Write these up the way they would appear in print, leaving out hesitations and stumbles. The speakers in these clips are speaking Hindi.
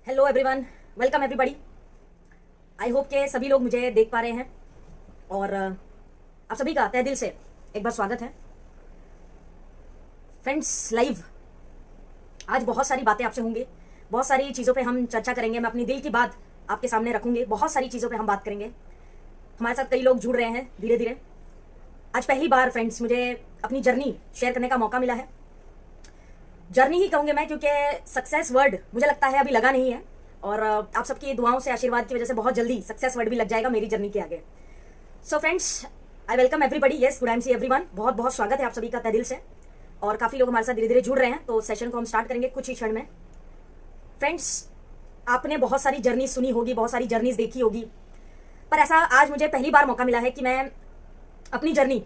Hello everyone, welcome everybody. I hope के सभी लोग मुझे देख पा रहे हैं और आप सभी का तहे दिल से एक बार स्वागत है। फ्रेंड्स, लाइव आज बहुत सारी बातें आपसे होंगी, बहुत सारी चीज़ों पे हम चर्चा करेंगे। मैं अपनी दिल की बात आपके सामने रखूंगी, बहुत सारी चीज़ों पे हम बात करेंगे। हमारे साथ कई लोग जुड़ रहे हैं धीरे धीरे। आज पहली बार फ्रेंड्स मुझे अपनी जर्नी शेयर करने का मौका मिला है। जर्नी ही कहूँगी मैं, क्योंकि सक्सेस वर्ड मुझे लगता है अभी लगा नहीं है, और आप सबकी दुआओं से, आशीर्वाद की वजह से बहुत जल्दी सक्सेस वर्ड भी लग जाएगा मेरी जर्नी के आगे। So friends, I welcome everybody. Yes, good I everyone. बहुत बहुत स्वागत है आप सभी का तहे दिल से, और काफ़ी लोग हमारे साथ धीरे धीरे जुड़ रहे हैं, तो सेशन को हम स्टार्ट करेंगे कुछ ही क्षण में। फ्रेंड्स, आपने बहुत सारी जर्नी सुनी होगी, बहुत सारी जर्नीज देखी होगी, पर ऐसा आज मुझे पहली बार मौका मिला है कि मैं अपनी जर्नी,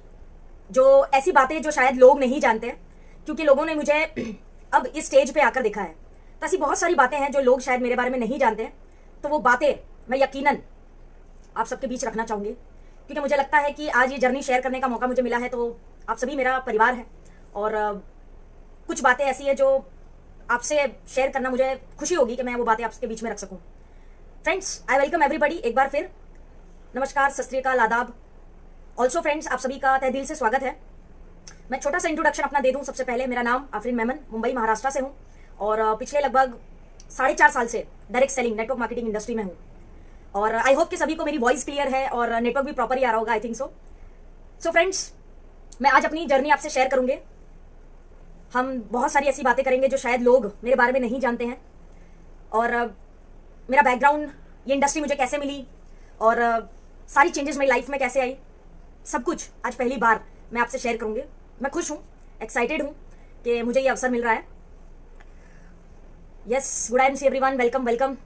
जो ऐसी बातें जो शायद लोग नहीं जानते, क्योंकि लोगों ने मुझे अब इस स्टेज पे आकर देखा है, तो ऐसी बहुत सारी बातें हैं जो लोग शायद मेरे बारे में नहीं जानते हैं, तो वो बातें मैं यकीनन आप सबके बीच रखना चाहूँगी, क्योंकि मुझे लगता है कि आज ये जर्नी शेयर करने का मौका मुझे मिला है, तो आप सभी मेरा परिवार है, और कुछ बातें ऐसी है जो आपसे शेयर करना मुझे खुशी होगी कि मैं वो बातें आपके बीच में रख सकूँ। Friends, I welcome everybody. एक बार फिर नमस्कार, सत श्री अकाल, आदाब। ऑल्सो फ्रेंड्स, आप सभी का तहे दिल से स्वागत है। मैं छोटा सा इंट्रोडक्शन अपना दे दूं। सबसे पहले, मेरा नाम आफरीन मेमन, मुंबई महाराष्ट्र से हूं, और पिछले लगभग 4.5 साल से direct selling network marketing industry में हूं, और आई होप कि सभी को मेरी वॉइस क्लियर है और नेटवर्क भी प्रॉपर ही आ रहा होगा, I think so. So friends, मैं आज अपनी जर्नी आपसे शेयर करूंगी। हम बहुत सारी ऐसी बातें करेंगे जो शायद लोग मेरे बारे में नहीं जानते हैं, और मेरा बैकग्राउंड, ये इंडस्ट्री मुझे कैसे मिली, और सारी चेंजेस मेरी लाइफ में कैसे आई, सब कुछ आज पहली बार मैं आपसे शेयर करूंगी। मैं खुश हूँ, एक्साइटेड हूँ कि मुझे ये अवसर मिल रहा है। यस, गुड आई एवरीवन, वेलकम वेलकम।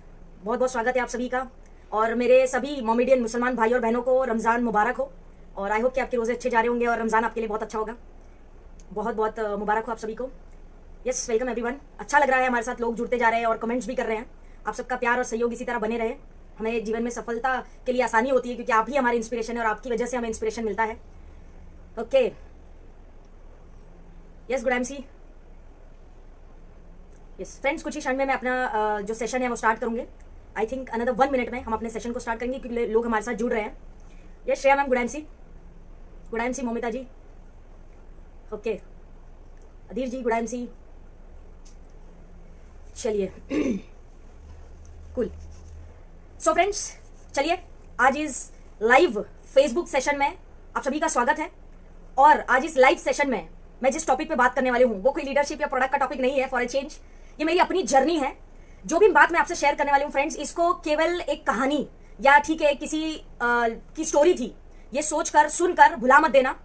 बहुत बहुत स्वागत है आप सभी का, और मेरे सभी मोमेडियन मुसलमान भाई और बहनों को रमज़ान मुबारक हो, और आई होप कि आपके रोज़े अच्छे जा रहे होंगे और रमज़ान आपके लिए बहुत अच्छा होगा। बहुत बहुत मुबारक हो आप सभी को। Yes, welcome everyone. अच्छा लग रहा है, हमारे साथ लोग जुड़ते जा रहे हैं और कमेंट्स भी कर रहे हैं। आप सबका प्यार और सहयोग इसी तरह बने रहे। हमें जीवन में सफलता के लिए आसानी होती है, क्योंकि आप ही हमारी इंस्पिरेशन है, और आपकी वजह से हमें इंस्पिरेशन मिलता है। Okay, yes, good I see. Yes friends, कुछ ही क्षण में मैं अपना जो सेशन है वो स्टार्ट करूंगी। आई थिंक अनदर 1 मिनट में हम अपने सेशन को स्टार्ट करेंगे, क्योंकि लोग हमारे साथ जुड़ रहे हैं। Yes Shreya ma'am, good I see. Good I see Moumita ji. Okay, Adhir ji, good I see. चलिए कूल। सो फ्रेंड्स, चलिए आज इस लाइव फेसबुक सेशन में आप सभी का स्वागत है, और आज इस लाइव सेशन में मैं जिस टॉपिक पे बात करने वाली हूँ वो कोई लीडरशिप या प्रोडक्ट का टॉपिक नहीं है, फॉर ए चेंज। ये मेरी अपनी जर्नी है। जो भी बात मैं आपसे शेयर करने वाली हूँ फ्रेंड्स, इसको केवल एक कहानी या ठीक है किसी की स्टोरी थी, ये सोचकर सुनकर भुला मत देना।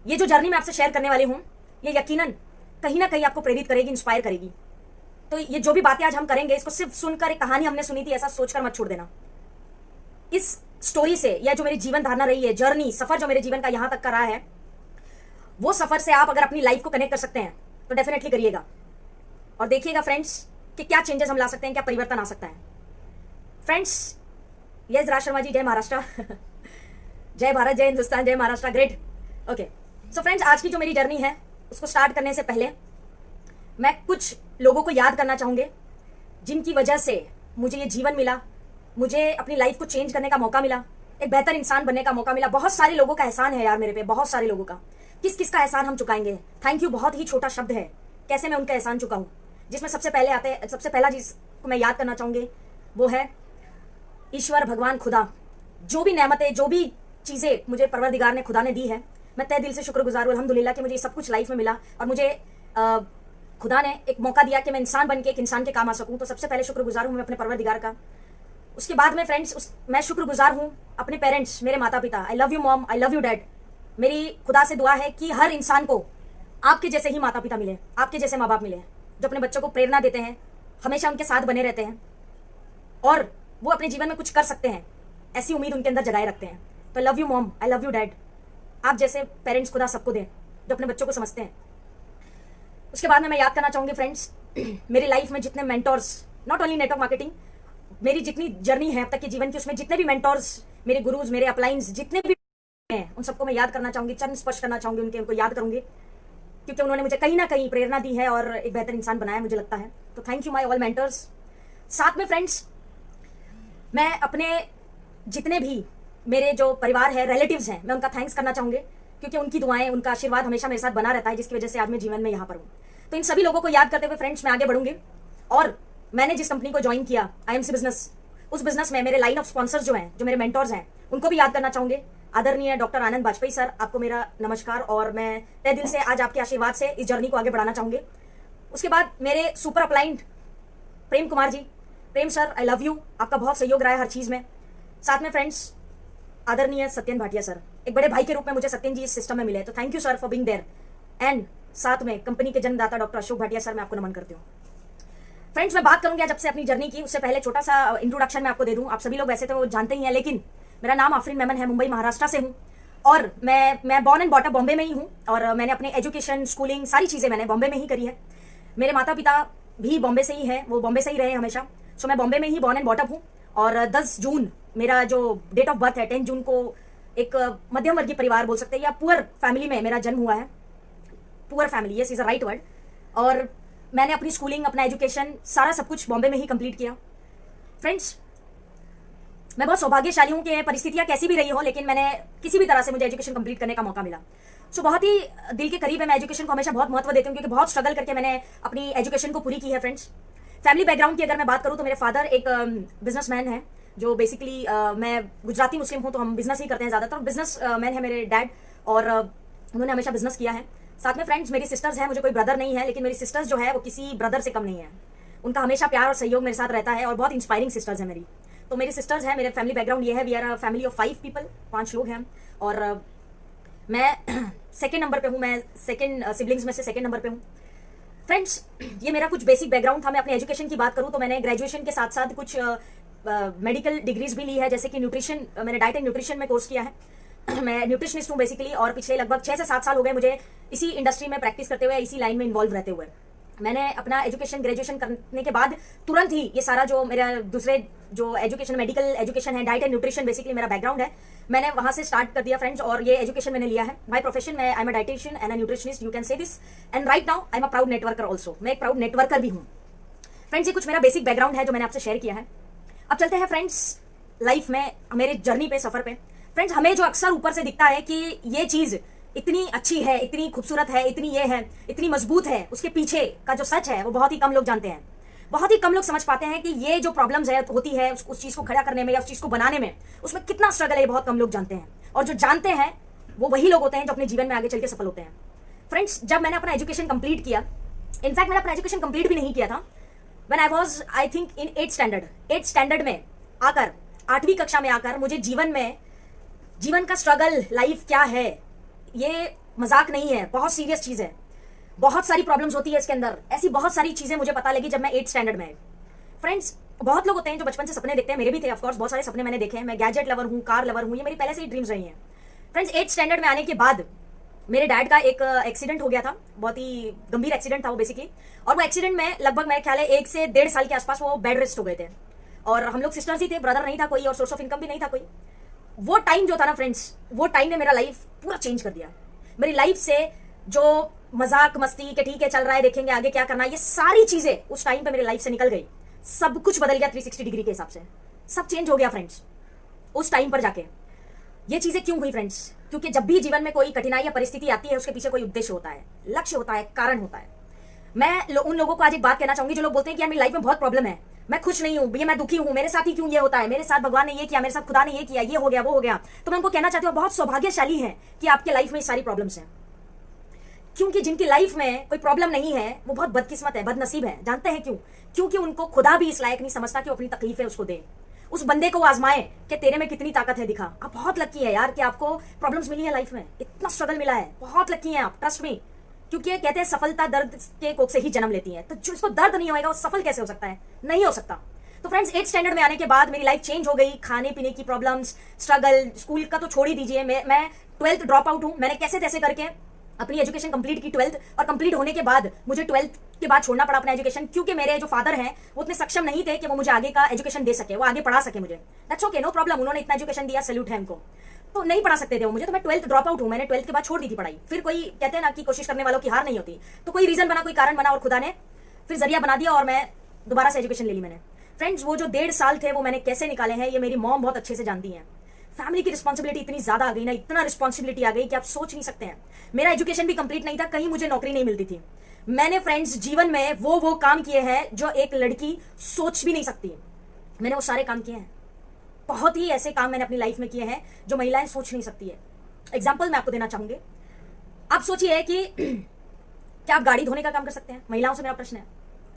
ये जो जर्नी मैं आपसे शेयर करने वाली हूँ, ये यकीनन कहीं ना कहीं आपको प्रेरित करेगी, इंस्पायर करेगी। तो ये जो भी बातें आज हम करेंगे, इसको सिर्फ सुनकर एक कहानी हमने सुनी थी ऐसा सोचकर मत छोड़ देना। इस स्टोरी से, या जो मेरी जीवन धारणा रही है, जर्नी, सफर जो मेरे जीवन का यहाँ तक का रहा है, वो सफर से आप अगर अपनी लाइफ को कनेक्ट कर सकते हैं तो डेफिनेटली करिएगा, और देखिएगा फ्रेंड्स कि क्या चेंजेस हम ला सकते हैं, क्या परिवर्तन आ सकता है। फ्रेंड्स, यस राज शर्मा जी, जय महाराष्ट्र जय भारत, जय हिंदुस्तान, जय Maharashtra, great. Okay, so friends, आज की जो मेरी जर्नी है उसको स्टार्ट करने से पहले मैं कुछ लोगों को याद करना चाहूंगी, जिनकी वजह से मुझे ये जीवन मिला, मुझे अपनी लाइफ को चेंज करने का मौका मिला, एक बेहतर इंसान बनने का मौका मिला। बहुत सारे लोगों का एहसान है यार मेरे पे, बहुत सारे लोगों का। किस किस का एहसान हम चुकाएंगे? थैंक यू बहुत ही छोटा शब्द है, कैसे मैं उनका एहसान चुकाऊं। जिसमें सबसे पहला जिसको मैं याद करना चाहूंगी वो है ईश्वर, भगवान, खुदा। जो भी नेमतें, जो भी चीजें मुझे परवरदिगार ने, खुदा ने दी है, मैं तहे दिल से शुक्रगुजार हूं अल्हम्दुलिल्लाह कि मुझे ये सब कुछ लाइफ में मिला, और मुझे खुदा ने एक मौका दिया कि मैं इंसान बन के एक इंसान के काम आ सकूं। तो सबसे पहले शुक्रगुजार हूं मैं अपने परवरदिगार का। उसके बाद में फ्रेंड्स, मैं शुक्रगुजार हूं अपने पेरेंट्स, मेरे माता पिता। आई love you mom, I love you dad. मेरी खुदा से दुआ है कि हर इंसान को आपके जैसे ही माता पिता मिले, आपके जैसे माँ बाप मिले, जो अपने बच्चों को प्रेरणा देते हैं, हमेशा उनके साथ बने रहते हैं, और वो अपने जीवन में कुछ कर सकते हैं, ऐसी उम्मीद उनके अंदर जगाए रखते हैं। तो love you mom, I love you dad. आप जैसे पेरेंट्स खुदा सबको दें जो अपने बच्चों को समझते हैं। उसके बाद में मैं याद करना चाहूँगी फ्रेंड्स, मेरी लाइफ में जितने mentors, not only network marketing, मेरी जितनी जर्नी है अब तक के जीवन की, उसमें जितने भी मेंटोर्स, मेरे गुरुज, मेरे अपलाइंस जितने भी हैं, उन सबको मैं याद करना चाहूँगी, चरण स्पर्श करना चाहूँगी उनको याद करूँगी, क्योंकि उन्होंने मुझे कहीं ना कहीं प्रेरणा दी है और एक बेहतर इंसान बनाया मुझे लगता है। तो thank you my all mentors. साथ में फ्रेंड्स, मैं अपने जितने भी मेरे जो परिवार है, रिलेटिव्स हैं, मैं उनका थैंक्स करना चाहूँगी, क्योंकि उनकी दुआएं, उनका आशीर्वाद हमेशा मेरे साथ बना रहता है, जिसकी वजह से आज मैं जीवन में यहाँ पर हूँ। तो इन सभी लोगों को याद करते हुए फ्रेंड्स मैं आगे बढ़ूंगी। और मैंने जिस कंपनी को ज्वाइन किया, IMC बिजनेस, उस बिजनेस में मेरे लाइन ऑफ स्पॉन्सर्स जो हैं, जो मेरे मेंटोर्स हैं, उनको भी याद करना चाहूँगे। आदरणीय डॉक्टर आनंद बाजपेयी सर, आपको मेरा नमस्कार, और मैं तहे दिल से आज आपके आशीर्वाद से इस जर्नी को आगे बढ़ाना चाहूँगी। उसके बाद मेरे super uplined Prem Kumar ji, Prem sir, I love you, आपका बहुत सहयोग रहा है हर चीज़ में। साथ में फ्रेंड्स आदरणीय सत्यन भाटिया सर, एक बड़े भाई के रूप में मुझे सत्यन जी इस सिस्टम में मिले, तो thank you sir for being there. And साथ में कंपनी के जन्मदाता डॉक्टर अशोक भाटिया सर, मैं आपको नमन करती हूँ। फ्रेंड्स, मैं बात करूंगी जब से अपनी जर्नी की, उससे पहले छोटा सा इंट्रोडक्शन मैं आपको दे दूं। आप सभी लोग वैसे तो जानते ही हैं, लेकिन मेरा नाम आफरीन मेमन है, मुंबई महाराष्ट्र से हूँ, और मैं born and brought up Bombay में ही हूँ, और मैंने अपने एजुकेशन, स्कूलिंग, सारी चीज़ें मैंने बॉम्बे में ही करी है। मेरे माता पिता भी बॉम्बे से ही हैं, वो बॉम्बे से ही रहे हमेशा। सो मैं बॉम्बे में ही बॉर्न एंड बॉट अप हूँ, और 10 जून मेरा जो डेट ऑफ बर्थ है, 10 जून को एक मध्यम वर्गीय परिवार बोल सकते हैं, या पुअर फैमिली में मेरा जन्म हुआ है। Poor family, yes is a right word. और मैंने अपनी स्कूलिंग, अपना एजुकेशन, सारा सब कुछ बॉम्बे में ही कंप्लीट किया। फ्रेंड्स, मैं बहुत सौभाग्यशाली हूँ कि परिस्थितियाँ कैसी भी रही हो, लेकिन मैंने किसी भी तरह से मुझे एजुकेशन कंप्लीट करने का मौका मिला। सो बहुत ही दिल के करीब है, मैं एजुकेशन को हमेशा बहुत महत्व देती हूँ, क्योंकि बहुत स्ट्रगल करके मैंने अपनी एजुकेशन को पूरी की है। फ्रेंड्स, फैमिली बैकग्राउंड की अगर मैं बात करूँ तो मेरे फादर एक बिजनेसमैन है, जो बेसिकली मैं गुजराती मुस्लिम हूँ, तो हम बिजनेस ही करते हैं ज़्यादातर। बिजनेस मैन है मेरे डैड, और उन्होंने हमेशा बिजनेस किया है। साथ में फ्रेंड्स मेरी सिस्टर्स हैं, मुझे कोई ब्रदर नहीं है, लेकिन मेरी सिस्टर्स जो है वो किसी ब्रदर से कम नहीं है। उनका हमेशा प्यार और सहयोग मेरे साथ रहता है, और बहुत इंस्पायरिंग सिस्टर्स हैं मेरी। तो मेरी सिस्टर्स हैं, मेरे फैमिली बैकग्राउंड ये है, we are a family of 5 people, 5 लोग हैं, और मैं सेकेंड नंबर पे हूँ, मैं सेकेंड सिबलिंग्स में से सेकेंड नंबर पे हूँ। फ्रेंड्स, ये मेरा कुछ बेसिक बैकग्राउंड था। मैं अपने एजुकेशन की बात करूँ तो मैंने ग्रेजुएशन के साथ साथ कुछ मेडिकल डिग्रीज भी ली है, जैसे कि न्यूट्रिशन, मैंने डाइट एंड न्यूट्रिशन में कोर्स किया है। मैं न्यूट्रिशनिस्ट हूँ बेसिकली, और पिछले लगभग 6 से 7 साल हो गए मुझे इसी इंडस्ट्री में प्रैक्टिस करते हुए, इसी लाइन में इन्वॉल्व रहते हुए। मैंने अपना एजुकेशन, ग्रेजुएशन करने के बाद तुरंत ही ये सारा जो मेरा दूसरे जो एजुकेशन, मेडिकल एजुकेशन है, डाइट एंड न्यूट्रिशन बेसिकली मेरा बैकग्राउंड है, मैंने वहाँ से स्टार्ट कर दिया फ्रेंड्स, और ये एजुकेशन मैंने लिया है। माय प्रोफेशन, मैं I am a dietitian and a nutritionist, you can say this, and right now I am a proud networker also. मैं एक प्राउड नेटवर्कर भी हूँ। फ्रेंड्स, ये कुछ मेरा बेसिक बैकग्राउंड है जो मैंने आपसे शेयर किया है। अब चलते हैं फ्रेंड्स लाइफ में, मेरे जर्नी पे, सफर पे। फ्रेंड्स, हमें जो अक्सर ऊपर से दिखता है कि ये चीज इतनी अच्छी है, इतनी खूबसूरत है, इतनी ये है, इतनी मजबूत है, उसके पीछे का जो सच है वो बहुत ही कम लोग जानते हैं। बहुत ही कम लोग समझ पाते हैं कि ये जो प्रॉब्लम्स है होती है उस चीज को खड़ा करने में या उस चीज को बनाने में, उसमें कितना स्ट्रगल है, बहुत कम लोग जानते हैं। और जो जानते हैं वो वही लोग होते हैं जो अपने जीवन में आगे चल के सफल होते हैं। फ्रेंड्स, जब मैंने अपना एजुकेशन कंप्लीट किया, इनफैक्ट मैंने अपना एजुकेशन कंप्लीट भी नहीं किया था, when I was I think in 8th standard में आकर, 8वीं कक्षा में आकर, मुझे जीवन का स्ट्रगल, लाइफ क्या है, ये मजाक नहीं है, बहुत सीरियस चीज है, बहुत सारी प्रॉब्लम्स होती है इसके अंदर। ऐसी बहुत सारी चीजें मुझे पता लगी जब मैं 8th स्टैंडर्ड में। फ्रेंड्स, बहुत लोग होते हैं जो बचपन से सपने देखते हैं, मेरे भी थे ऑफकोर्स, बहुत सारे सपने मैंने देखे हैं। मैं गैजेट लवर हूँ, कार लवर हूँ, ये मेरी पहले से ही ड्रीम्स रही हैं। फ्रेंड्स, 8th स्टैंडर्ड में आने के बाद मेरे डैड का एक एक्सीडेंट हो गया था, बहुत ही गंभीर एक्सीडेंट था वो बेसिकली, और वो एक्सीडेंट में लगभग मेरे ख्याल है 1 से 1.5 साल के आसपास वो बेड रेस्ट हो गए थे, और हम लोग सिस्टर्स ही थे, ब्रदर नहीं था कोई, और सोर्स ऑफ इनकम भी नहीं था कोई। वो टाइम जो था ना फ्रेंड्स, वो टाइम ने मेरा लाइफ पूरा चेंज कर दिया। मेरी लाइफ से जो मजाक मस्ती के ठीक है चल रहा है, देखेंगे आगे क्या करना है, ये सारी चीजें उस टाइम पे मेरी लाइफ से निकल गई। सब कुछ बदल गया 360 डिग्री के हिसाब से, सब चेंज हो गया फ्रेंड्स उस टाइम पर जाके। ये चीजें क्यों हुई फ्रेंड्स? क्योंकि जब भी जीवन में कोई कठिनाई या परिस्थिति आती है, उसके पीछे कोई उद्देश्य होता है, लक्ष्य होता है, कारण होता है। मैं उन लोगों को आज एक बात कहना चाहूंगी जो लोग बोलते हैं कि यार मेरी लाइफ में बहुत प्रॉब्लम है, मैं खुश नहीं हूं भैया, मैं दुखी हूं, मेरे साथ ही क्यों ये होता है, मेरे साथ भगवान ने ये किया, मेरे साथ खुदा ने ये किया, ये हो गया, वो हो गया। तो मैं उनको कहना चाहती हूँ, बहुत सौभाग्यशाली है कि आपके लाइफ में ये सारी प्रॉब्लम्स हैं, क्योंकि जिनकी लाइफ में कोई प्रॉब्लम नहीं है वो बहुत बदकिस्मत है, बदनसीब है। जानते हैं क्यों? क्योंकि उनको खुदा भी इस लायक नहीं समझता कि वो अपनी तकलीफें उसको दे, उस बंदे को आजमाए कि तेरे में कितनी ताकत है, दिखा। आप बहुत लकी है यार कि आपको प्रॉब्लम्स मिली है लाइफ में, इतना स्ट्रगल मिला है, बहुत लकी है आप, ट्रस्ट मी। क्योंकि कहते हैं सफलता दर्द के कोख से ही जन्म लेती है, तो जो इसको दर्द नहीं होगा वो सफल कैसे हो सकता है? नहीं हो सकता। तो फ्रेंड्स, 8th स्टैंडर्ड में आने के बाद मेरी लाइफ चेंज हो गई। खाने पीने की प्रॉब्लम्स, स्ट्रगल, स्कूल का तो छोड़ ही दीजिए, मैं 12th ड्रॉप आउट हूँ। मैंने कैसे तैसे करके अपनी एजुकेशन कंप्लीट की 12th, और कंप्लीट होने के बाद मुझे 12th के बाद छोड़ना पड़ा अपना एजुकेशन, क्योंकि मेरे जो फादर हैं वो उतने सक्षम नहीं थे कि वो मुझे आगे का एजुकेशन दे सके, वो आगे पढ़ा सके मुझे। दैट्स ओके, नो प्रॉब्लम, उन्होंने इतना एजुकेशन दिया, सैल्यूट है उनको। तो नहीं पढ़ा सकते थे वो मुझे, तो मैं 12th ड्रॉप आउट हूँ। मैंने 12th के बाद छोड़ दी थी पढ़ाई। फिर कोई कहते हैं ना कि कोशिश करने वालों की हार नहीं होती, तो कोई रीजन बना, कोई कारण बना, और खुदा ने फिर जरिया बना दिया और मैं दोबारा से एजुकेशन ले ली मैंने। फ्रेंड्स वो जो 1.5 साल थे वो मैंने कैसे निकाले हैं ये मेरी मॉम बहुत अच्छे से जानती हैं। फैमिली की रिस्पॉन्सिबिलिटी इतनी ज्यादा आ गई ना, इतना रिस्पॉन्सिबिलिटी आ गई कि आप सोच नहीं सकते हैं। मेरा एजुकेशन भी कंप्लीट नहीं था, कहीं मुझे नौकरी नहीं मिलती थी। मैंने फ्रेंड्स जीवन में वो काम किए हैं जो एक लड़की सोच भी नहीं सकती। मैंने वो सारे काम किए हैं। बहुत ही ऐसे काम मैंने अपनी लाइफ में किए हैं जो महिलाएं सोच नहीं सकती है। एग्जाम्पल मैं आपको देना चाहूंगी। आप सोचिए कि क्या आप गाड़ी धोने का काम कर सकते हैं? महिलाओं से मेरा प्रश्न है,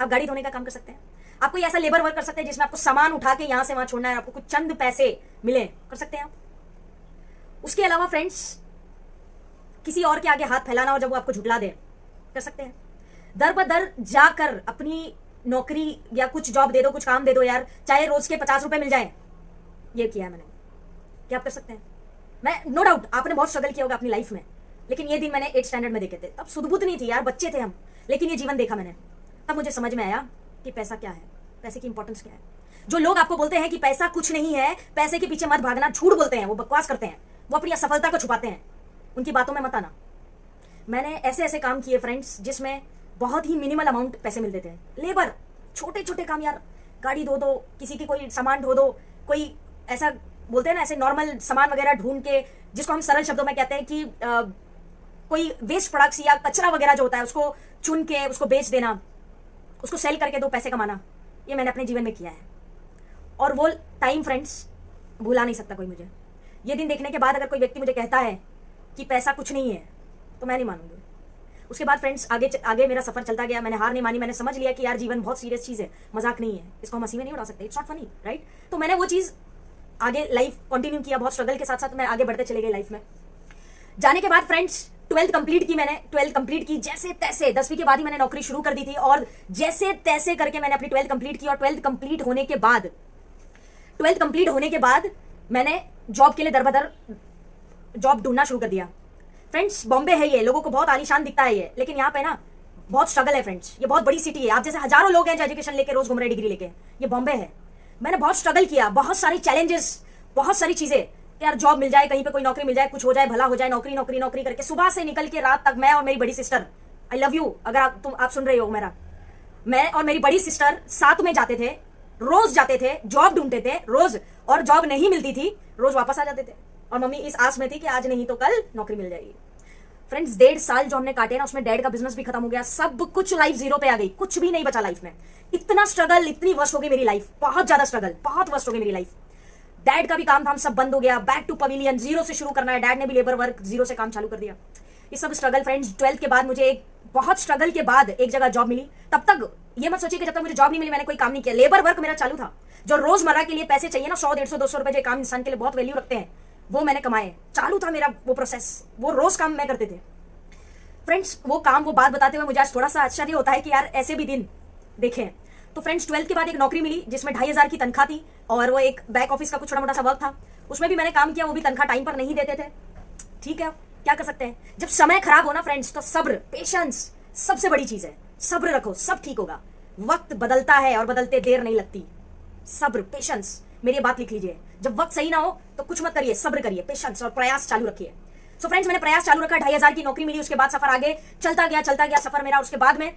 आप गाड़ी धोने का काम कर सकते हैं? आप कोई ऐसा लेबर वर्क कर सकते हैं जिसमें आपको सामान उठा के यहां से वहां छोड़ना है, आपको कुछ चंद पैसे मिले, कर सकते हैं आप? उसके अलावा फ्रेंड्स किसी और के आगे हाथ फैलाना हो जब वो आपको झुठला दे, कर सकते हैं? दर बदर जाकर अपनी नौकरी या कुछ जॉब दे दो, कुछ काम दे दो यार, चाहे रोज के 50 रुपए मिल जाए, ये किया है मैंने। क्या आप कर सकते हैं? मैं नो डाउट आपने बहुत स्ट्रगल किया होगा अपनी लाइफ में, लेकिन ये दिन मैंने 8th स्टैंडर्ड में देखे थे। तब सुध-बुध नहीं थी यार, बच्चे थे हम, लेकिन ये जीवन देखा मैंने। तब मुझे समझ में आया कि पैसा क्या है, पैसे की इंपॉर्टेंस क्या है। जो लोग आपको बोलते हैं कि पैसा कुछ नहीं है, पैसे के पीछे मत भागना, झूठ बोलते हैं, वो बकवास करते हैं, वो अपनी असफलता को छुपाते हैं, उनकी बातों में मत आना। मैंने ऐसे ऐसे काम किए फ्रेंड्स जिसमें बहुत ही मिनिमल अमाउंट पैसे मिलते थे। लेबर, छोटे छोटे काम यार, गाड़ी धो दो, किसी की कोई सामान ढो दो, कोई ऐसा बोलते हैं ना, ऐसे नॉर्मल सामान वगैरह ढूंढ के, जिसको हम सरल शब्दों में कहते हैं कि कोई वेस्ट प्रोडक्ट्स या कचरा वगैरह जो होता है उसको चुन के उसको बेच देना, उसको सेल करके 2 पैसे कमाना, ये मैंने अपने जीवन में किया है। और वो टाइम फ्रेंड्स भुला नहीं सकता कोई मुझे। ये दिन देखने के बाद अगर कोई व्यक्ति मुझे कहता है कि पैसा कुछ नहीं है तो मैं नहीं मानूंगी। उसके बाद फ्रेंड्स आगे मेरा सफर चलता गया। मैंने हार नहीं मानी, मैंने समझ लिया कि यार जीवन बहुत सीरियस चीज है, मजाक नहीं है, इसको हम हंसी में नहीं उड़ा सकते, इट्स नॉट फनी, राइट? तो मैंने वो चीज आगे लाइफ कंटिन्यू किया, बहुत स्ट्रगल के साथ साथ मैं आगे बढ़ते चले गई लाइफ में। जाने के बाद फ्रेंड्स 12th कंप्लीट की मैंने, 12th कंप्लीट की जैसे तैसे, 10वीं के बाद ही मैंने नौकरी शुरू कर दी थी, और जैसे तैसे करके मैंने अपनी 12th कंप्लीट की। और 12th कंप्लीट होने के बाद मैंने जॉब के लिए दरबदर जॉब ढूंढना शुरू कर दिया। फ्रेंड्स बॉम्बे है ये, लोगों को बहुत आलीशान दिखता है ये, लेकिन यहाँ पे ना बहुत स्ट्रगल है फ्रेंड्स। ये बहुत बड़ी सिटी है, आप जैसे हजारों लोग हैं जो एजुकेशन लेके रोज घूम रहे डिग्री लेके, ये बॉम्बे है। मैंने बहुत स्ट्रगल किया, बहुत सारी चैलेंजेस, बहुत सारी चीजें, यार जॉब मिल जाए, कहीं पे कोई नौकरी मिल जाए, कुछ हो जाए, भला हो जाए, नौकरी नौकरी नौकरी करके सुबह से निकल के रात तक मैं और मेरी बड़ी सिस्टर, आई लव यू अगर आप सुन रहे हो मेरा, मैं और मेरी बड़ी सिस्टर साथ में जाते थे, रोज जाते थे, जॉब ढूंढते थे रोज, और जॉब नहीं मिलती थी, रोज वापस आ जाते थे। और मम्मी इस आस में थी कि आज नहीं तो कल नौकरी मिल जाएगी। फ्रेंड्स 1.5 साल जो हमने काटे ना, उसमें डैड का बिजनेस भी खत्म हो गया, सब कुछ लाइफ जीरो पे आ गई, कुछ भी नहीं बचा लाइफ में। इतना स्ट्रगल, इतनी वर्स्ट हो गई मेरी लाइफ, बहुत ज्यादा स्ट्रगल, बहुत वर्स्ट हो गई मेरी लाइफ। डैड का भी काम धाम सब बंद हो गया, बैक टू पवेलियन, जीरो से शुरू करना है। डैड ने भी लेबर वर्क जीरो से काम चालू कर दिया। ये सब स्ट्रगल फ्रेंड्स। 12th के बाद मुझे एक बहुत स्ट्रगल के बाद एक जगह जॉब मिली। तब तक ये मत सोचिए कि जब तक मुझे जॉब नहीं मिली मैंने कोई काम नहीं किया, लेबर वर्क मेरा चालू था। जो रोजमर्रा के लिए पैसे चाहिए ना, 100, 150, 200 रुपए, जो काम इंसान के लिए बहुत वैल्यू रखते हैं, वो मैंने कमाए, चालू था मेरा वो प्रोसेस, वो रोज काम मैं करते थे। फ्रेंड्स वो बात बताते हुए मुझे आज थोड़ा सा आश्चर्य होता है कि यार ऐसे भी दिन देखे। तो फ्रेंड्स 12th के बाद एक नौकरी मिली जिसमें 2500 की तनख्वाह थी, और वो एक बैक ऑफिस का कुछ छोटा मोटा सा वर्क था, उसमें भी मैंने काम किया, वो भी तनख्वाह टाइम पर नहीं देते थे। ठीक है, क्या कर सकते हैं। जब समय खराब हो ना फ्रेंड्स, तो सब्र, पेशेंस सबसे बड़ी चीज है। सब्र रखो, सब ठीक होगा। वक्त बदलता है और बदलते देर नहीं लगती। सब्र, पेशेंस, मेरी बात लिख लीजिए। जब वक्त सही ना हो तो कुछ मत करिए, सब्र करिए, पेशेंस और प्रयास चालू रखिए। सो फ्रेंड्स मैंने प्रयास चालू रखा, 2500 की नौकरी मिली, उसके बाद सफर आगे चलता गया सफर मेरा। उसके बाद में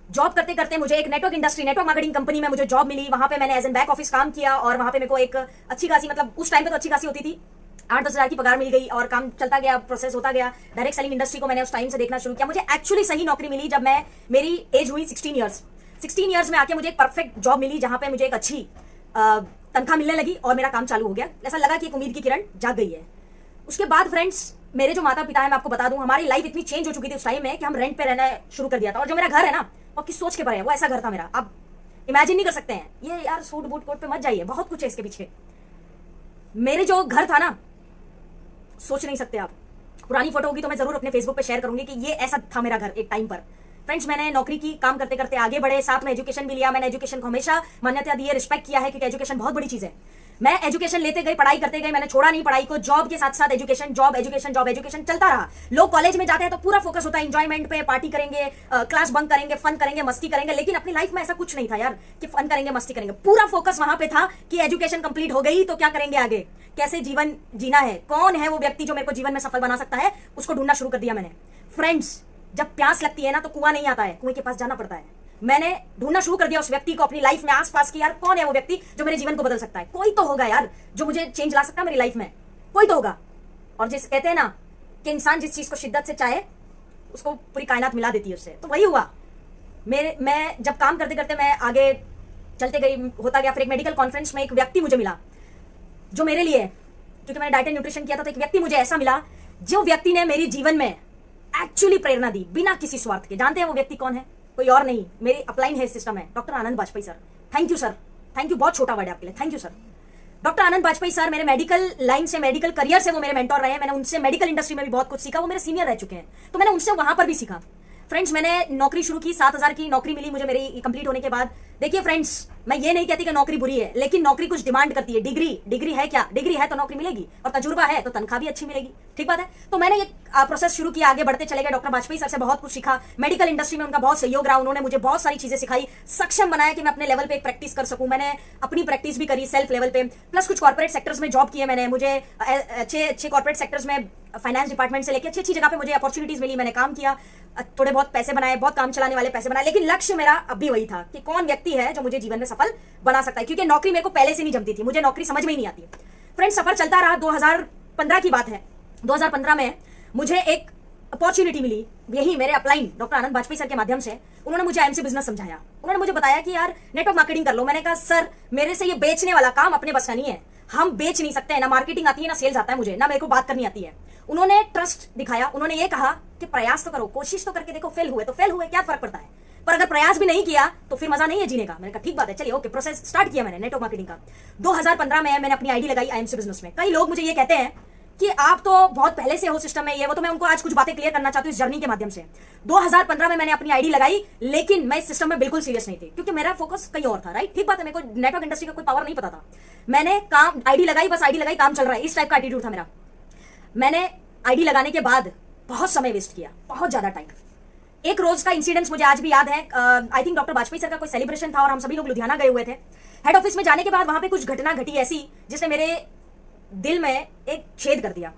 जॉब करते करते मुझे एक नेटवर्क मार्केटिंग कंपनी में मुझे जॉब मिली। वहां पे मैंने एज एन बैक ऑफिस काम किया, और वहां पे मेरे को एक अच्छी खासी, मतलब उस टाइम पे तो अच्छी खासी होती थी, 8-10 हजार की पगार मिल गई, और काम चलता गया, प्रोसेस होता गया। डायरेक्ट सेलिंग इंडस्ट्री को मैंने उस टाइम से देखना शुरू किया। मुझे एक्चुअली सही नौकरी मिली जब मेरी एज हुई 16 ईयर्स। 16 ईयर्स में आके मुझे एक परफेक्ट जॉब मिली जहां पे मुझे एक अच्छी तनख्वाह मिलने लगी, और मेरा काम चालू हो गया। ऐसा लगा कि एक उम्मीद की किरण जाग गई है। उसके बाद फ्रेंड्स मेरे जो माता पिता है, मैं आपको बता दूं, हमारी लाइफ इतनी चेंज हो चुकी थी उस टाइम में कि हम रेंट पे रहना शुरू कर दिया था। और जो मेरा घर है ना, वो किस सोच के परे है, वो ऐसा घर था मेरा, आप इमेजिन नहीं कर सकते हैं। ये यार सूट बूट कोट पे मत जाइए, बहुत कुछ है इसके पीछे। मेरे जो घर था ना, सोच नहीं सकते आप। पुरानी फोटो होगी तो मैं जरूर अपने फेसबुक पे शेयर करूंगी कि ये ऐसा था मेरा घर एक टाइम पर। फ्रेंड्स मैंने नौकरी की, काम करते करते आगे बढ़े, साथ में एजुकेशन भी लिया। मैंने एजुकेशन को हमेशा मान्यता दी है, रिस्पेक्ट किया है, क्योंकि एजुकेशन बहुत बड़ी चीज है। मैं एजुकेशन लेते गई, पढ़ाई करते गई, मैंने छोड़ा नहीं पढ़ाई को। जॉब के साथ साथ education, job education, job education चलता रहा। लोग कॉलेज में जाते हैं तो पूरा फोकस होता है एंजॉयमेंट पे, पार्टी करेंगे, क्लास बंक करेंगे, फन करेंगे, मस्ती करेंगे। लेकिन अपनी लाइफ में ऐसा कुछ नहीं था यार कि फन करेंगे, मस्ती करेंगे। पूरा फोकस वहां पे था कि एजुकेशन कंप्लीट हो गई तो क्या करेंगे आगे, कैसे जीवन जीना है, कौन है वो व्यक्ति जो मेरे को जीवन में सफल बना सकता है, उसको ढूंढना शुरू कर दिया मैंने। फ्रेंड्स जब प्यास लगती है ना तो कुआं नहीं आता है, कुएं के पास जाना पड़ता है। मैंने ढूंढना शुरू कर दिया उस व्यक्ति को अपनी लाइफ में आसपास की, यार कौन है वो व्यक्ति जो मेरे जीवन को बदल सकता है। कोई तो होगा यार जो मुझे चेंज ला सकता है मेरी लाइफ में, कोई तो होगा। और जिस कहते हैं ना कि इंसान जिस चीज को शिद्दत से चाहे उसको पूरी कायनात मिला देती है उससे, तो वही हुआ। मैं जब काम करते करते मैं आगे चलते गई, होता गया। फिर एक मेडिकल कॉन्फ्रेंस में एक व्यक्ति मुझे मिला जो मेरे लिए, क्योंकि मैंने डाइट एंड न्यूट्रिशन किया था, तो एक व्यक्ति मुझे ऐसा मिला जो व्यक्ति ने मेरी जीवन में एक्चुअली प्रेरणा दी बिना किसी स्वार्थ के। जानते हैं वो व्यक्ति कौन है? कोई और नहीं, मेरी अपलाइन हेल्थ सिस्टम है, doctor Anand Bajpai sir. Thank you sir, thank you, बहुत छोटा वर्ड है आपके लिए, thank you sir. Doctor Anand Bajpai sir मेरे मेडिकल लाइन से, मेडिकल करियर से वो मेरे मेंटोर रहे हैं। मैंने उनसे मेडिकल इंडस्ट्री में भी बहुत कुछ सीखा, वो मेरे सीनियर रह चुके हैं, तो मैंने उनसे वहां पर भी सीखा। फ्रेंड्स, मैंने नौकरी शुरू की, 7,000 की नौकरी मिली मुझे मेरी कंप्लीट होने के बाद। देखिए फ्रेंड्स, मैं ये नहीं कहती कि नौकरी बुरी है, लेकिन नौकरी कुछ डिमांड करती है। डिग्री है क्या? डिग्री है तो नौकरी मिलेगी, और तजुर्बा है तो तनख्वाह भी अच्छी मिलेगी, ठीक बात है। तो मैंने ये प्रोसेस शुरू किया, आगे बढ़ते चले गए। डॉक्टर बाजपेयी सर से बहुत कुछ सीखा, मेडिकल इंडस्ट्री में उनका बहुत सहयोग रहा। उन्होंने मुझे बहुत सारी चीजें सिखाई, सक्षम बनाया कि मैं अपने लेवल पे एक प्रैक्टिस कर सकूं। मैंने अपनी प्रैक्टिस भी करी सेल्फ लेवल पे, प्लस कुछ कॉर्पोरेट सेक्टर्स में जॉब किए मैंने। मुझे अच्छे कॉर्पोरेट सेक्टर्स में फाइनेंस डिपार्टमेंट से लेकर अच्छी जगह पे मुझे अपॉर्चुनिटीज मिली, मैंने काम किया, थोड़े बहुत पैसे बनाए, बहुत काम चलाने वाले पैसे बनाए। लेकिन लक्ष्य मेरा अब भी वही था कि कौन व्यक्ति है जो मुझे जीवन में सफल बना सकता है, क्योंकि नौकरी मेरे को पहले से नहीं जमती थी, मुझे नौकरी समझ में ही नहीं आती। फ्रेंड्स, सफर चलता रहा। 2015 की बात है। 2015 में मुझे एक अपॉर्चुनिटी मिली, यही मेरे upline doctor Anand Bajpai sir के माध्यम से। उन्होंने मुझे आईएमसी बिजनेस समझाया। उन्होंने मुझे बताया कि यार नेटवर्क मार्केटिंग कर लो। मैंने कहा सर मेरे से ये बेचने वाला काम अपने बस का नहीं है, हम बेच नहीं सकते हैं, ना मार्केटिंग आती है ना सेल्स आता है मुझे, ना मेरे को बात करनी आती है। उन्होंने ट्रस्ट दिखाया, उन्होंने ये कहा कि प्रयास तो करो, कोशिश तो करके देखो, फेल हुए तो फेल हुए, क्या फर्क पड़ता है, पर अगर प्रयास भी नहीं किया तो फिर मजा नहीं है जीने का। मैंने कहा ठीक बात है, चलिए ओके। प्रोसेस स्टार्ट किया मैंने नेटवर्क मार्केटिंग का। 2015 में मैंने अपनी आईडी लगाई आईएमसी बिजनेस में। कई लोग मुझे ये कहते हैं कि आप तो बहुत पहले से हो सिस्टम में, ये वो, तो मैं उनको आज कुछ बातें क्लियर करना चाहती हूँ इस जर्नी के माध्यम से। 2015 में मैंने अपनी आईडी लगाई, लेकिन मैं इस सिस्टम में बिल्कुल सीरियस नहीं थी, क्योंकि मेरा फोकस कहीं और था, राइट, ठीक बात है। मेरे को नेटवर्क इंडस्ट्री का कोई पावर नहीं पता था। मैंने काम आईडी लगाई, बस आईडी लगाई, काम चल रहा है, इस टाइप का एटीट्यूड था मेरा। मैंने आईडी लगाने के बाद बहुत समय वेस्ट किया, बहुत ज्यादा टाइम। एक रोज का इंसिडेंस मुझे आज भी याद है। I think doctor Bajpai sir का कोई सेलिब्रेशन था और हम सभी लोग लुधियाना गए हुए थे। हेड ऑफिस में जाने के बाद वहां पे कुछ घटना घटी ऐसी जिसने मेरे दिल में एक छेद कर दिया।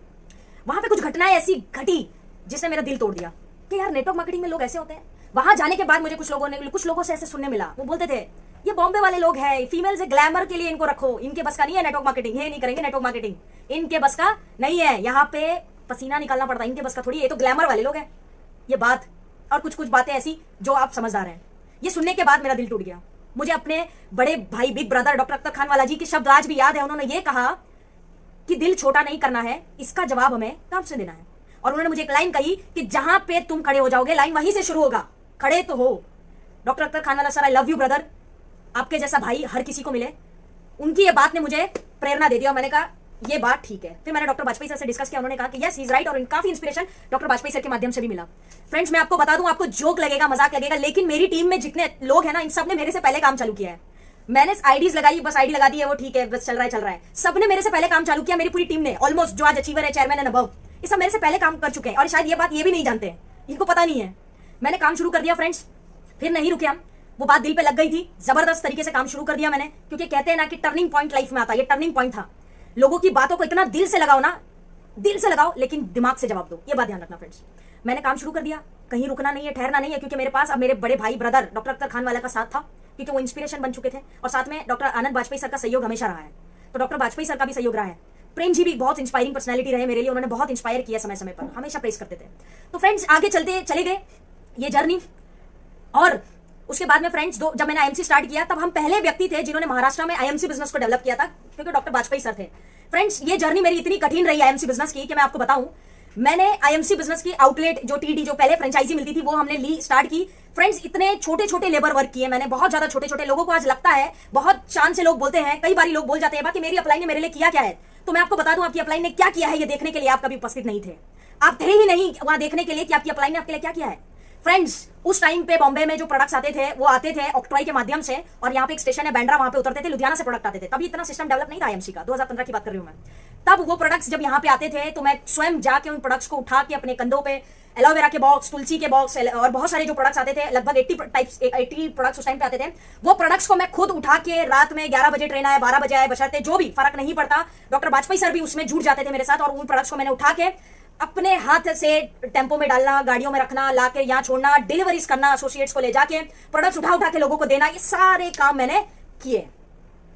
वहां पे कुछ घटनाएं ऐसी घटी जिसने मेरा दिल तोड़ दिया कि यार नेटवर्क मार्केटिंग में लोग ऐसे होते हैं। वहां जाने के बाद मुझे कुछ लोगों से ऐसे सुनने मिला, वो बोलते थे ये बॉम्बे वाले लोग हैं, फीमेल से ग्लैमर के लिए इनको रखो, इनके बस का नहीं है नेटवर्क मार्केटिंग, ये नहीं करेंगे नेटवर्क मार्केटिंग, इनके बस का नहीं है, यहाँ पे पसीना निकालना पड़ता है, इनके बस का थोड़ी, ये तो ग्लैमर वाले लोग हैं। ये बात और कुछ बातें ऐसी जो आप समझदार हैं। ये सुनने के बाद मेरा दिल टूट गया। मुझे अपने बड़े भाई big brother doctor Akhtar Khan वाला जी के शब्द आज भी याद है। उन्होंने ये कहा कि दिल छोटा नहीं करना है, इसका जवाब हमें काम से देना है। और उन्होंने मुझे एक लाइन कही कि जहां पे तुम खड़े हो जाओगे लाइन वहीं से शुरू होगा, खड़े तो हो। डॉक्टर अख्तर खान वाला sir, I love you brother, आपके जैसा भाई हर किसी को मिले। उनकी ये बात ने मुझे प्रेरणा दे दी और मैंने कहा ये बात ठीक है। फिर मैंने डॉक्टर बाजपेयी सर से डिस्कस किया, उन्होंने कहा कि यस ही इज राइट, और काफी इंस्पिरेशन डॉक्टर बाजपेयी सर के माध्यम से भी मिला। फ्रेंड्स, मैं आपको बता दूं, आपको जोक लगेगा, मजाक लगेगा, लेकिन मेरी टीम में जितने लोग हैं ना, इन सब ने मेरे से पहले काम चालू किया है। मैंने आईडीज लगाई, बस आईडी लगा दी है, वो ठीक है, बस चल रहा है। सबने मेरे से पहले काम चालू किया, मेरी पूरी टीम ने, ऑलमोस्ट जो आज अचीवर है, चेयरमैन एंड अबव, ये सब मेरे से पहले काम कर चुके हैं। और शायद ये बात ये भी नहीं जानते हैं, इनको पता नहीं है। मैंने काम शुरू कर दिया फ्रेंड्स, फिर नहीं रुके हम, वो बात दिल पे लग गई थी, जबरदस्त तरीके से काम शुरू कर दिया मैंने, क्योंकि कहते हैं ना कि टर्निंग पॉइंट लाइफ में आता है, ये टर्निंग पॉइंट था। लोगों की बातों को इतना दिल से लगाओ ना, दिल से लगाओ, लेकिन दिमाग से जवाब दो, ये बात ध्यान रखना फ्रेंड्स। मैंने काम शुरू कर दिया, कहीं रुकना नहीं है, ठहरना नहीं है, क्योंकि मेरे पास अब मेरे बड़े भाई ब्रदर डॉक्टर अख्तर खान वाला का साथ था, क्योंकि वो इंस्पिरेशन बन चुके थे, और साथ में डॉक्टर आनंद बाजपेयी सर का सहयोग हमेशा रहा है, तो डॉक्टर बाजपेयी सर का भी सहयोग रहा है। प्रेम जी भी बहुत इंस्पायरिंग पर्सनैलिटी रहे मेरे लिए, उन्होंने बहुत इंस्पायर किया समय समय पर, हमेशा प्रेस करते थे। तो फ्रेंड्स, आगे चलते चले गए ये जर्नी। और उसके बाद में फ्रेंड्स, जब मैंने आईएमसी स्टार्ट किया, तब हम पहले व्यक्ति थे जिन्होंने महाराष्ट्र में आईएमसी बिजनेस को डेवलप किया था, क्योंकि डॉक्टर बाजपेयी सर थे। फ्रेंड्स, ये जर्नी मेरी इतनी कठिन रही आईएमसी बिजनेस की कि मैं आपको बताऊं, मैंने आईएमसी बिजनेस की आउटलेट जो टीडी, जो पहले फ्रेंचाइजी मिलती थी, वो हमने ली, स्टार्ट की। फ्रेंड्स, इतने छोटे छोटे लेबर वर्क किए मैंने, बहुत ज्यादा छोटे छोटे। लोगों को आज लगता है, बहुत शान से लोग बोलते हैं, कई बार लोग बोल जाते हैं कि मेरी अपलाइन ने मेरे लिए किया क्या है। तो मैं आपको बता दूं, आपकी अपलाइन ने क्या किया है, ये देखने के लिए आप कभी उपस्थित नहीं थे। आप थे ही नहीं वहां देखने के लिए कि आपकी अपलाइन ने आपके लिए क्या किया है। फ्रेंड्स, उस टाइम पे बॉम्बे में जो प्रोडक्ट्स आते थे, वो आते थे ऑक्ट्रॉय के माध्यम से, और यहाँ पे एक स्टेशन है बैंड्रा, वहां पे उतरते थे, लुधियाना से प्रोडक्ट आते थे। तभी इतना सिस्टम डेवलप नहीं था आईएमसी का, 2015 की बात कर रही हूं मैं। तब वो प्रोडक्ट्स जब यहाँ पे आते थे, तो मैं स्वयं जाके उन प्रोडक्ट्स को उठा के अपने कंधों पे, एलोवेरा के बॉक्स, तुलसी के बॉक्स, और बहुत सारे जो प्रोडक्ट्स आते थे, लगभग 80 प्रोडक्ट्स उस टाइम पे आते थे, वो प्रोडक्ट्स को मैं खुद उठा के, रात में 11 बजे ट्रेन आए, 12 बजे आए, बशर्ते जो भी फर्क नहीं पड़ता, डॉक्टर बाजपेयी सर भी उसमें जुट जाते थे मेरे साथ, और उन प्रोडक्ट्स को मैंने उठा के अपने हाथ से टेम्पो में डालना, गाड़ियों में रखना, लाके यहाँ छोड़ना, डिलीवरीज करना, एसोसिएट्स को ले जाके प्रोडक्ट्स उठा उठा के लोगों को देना, ये सारे काम मैंने किए।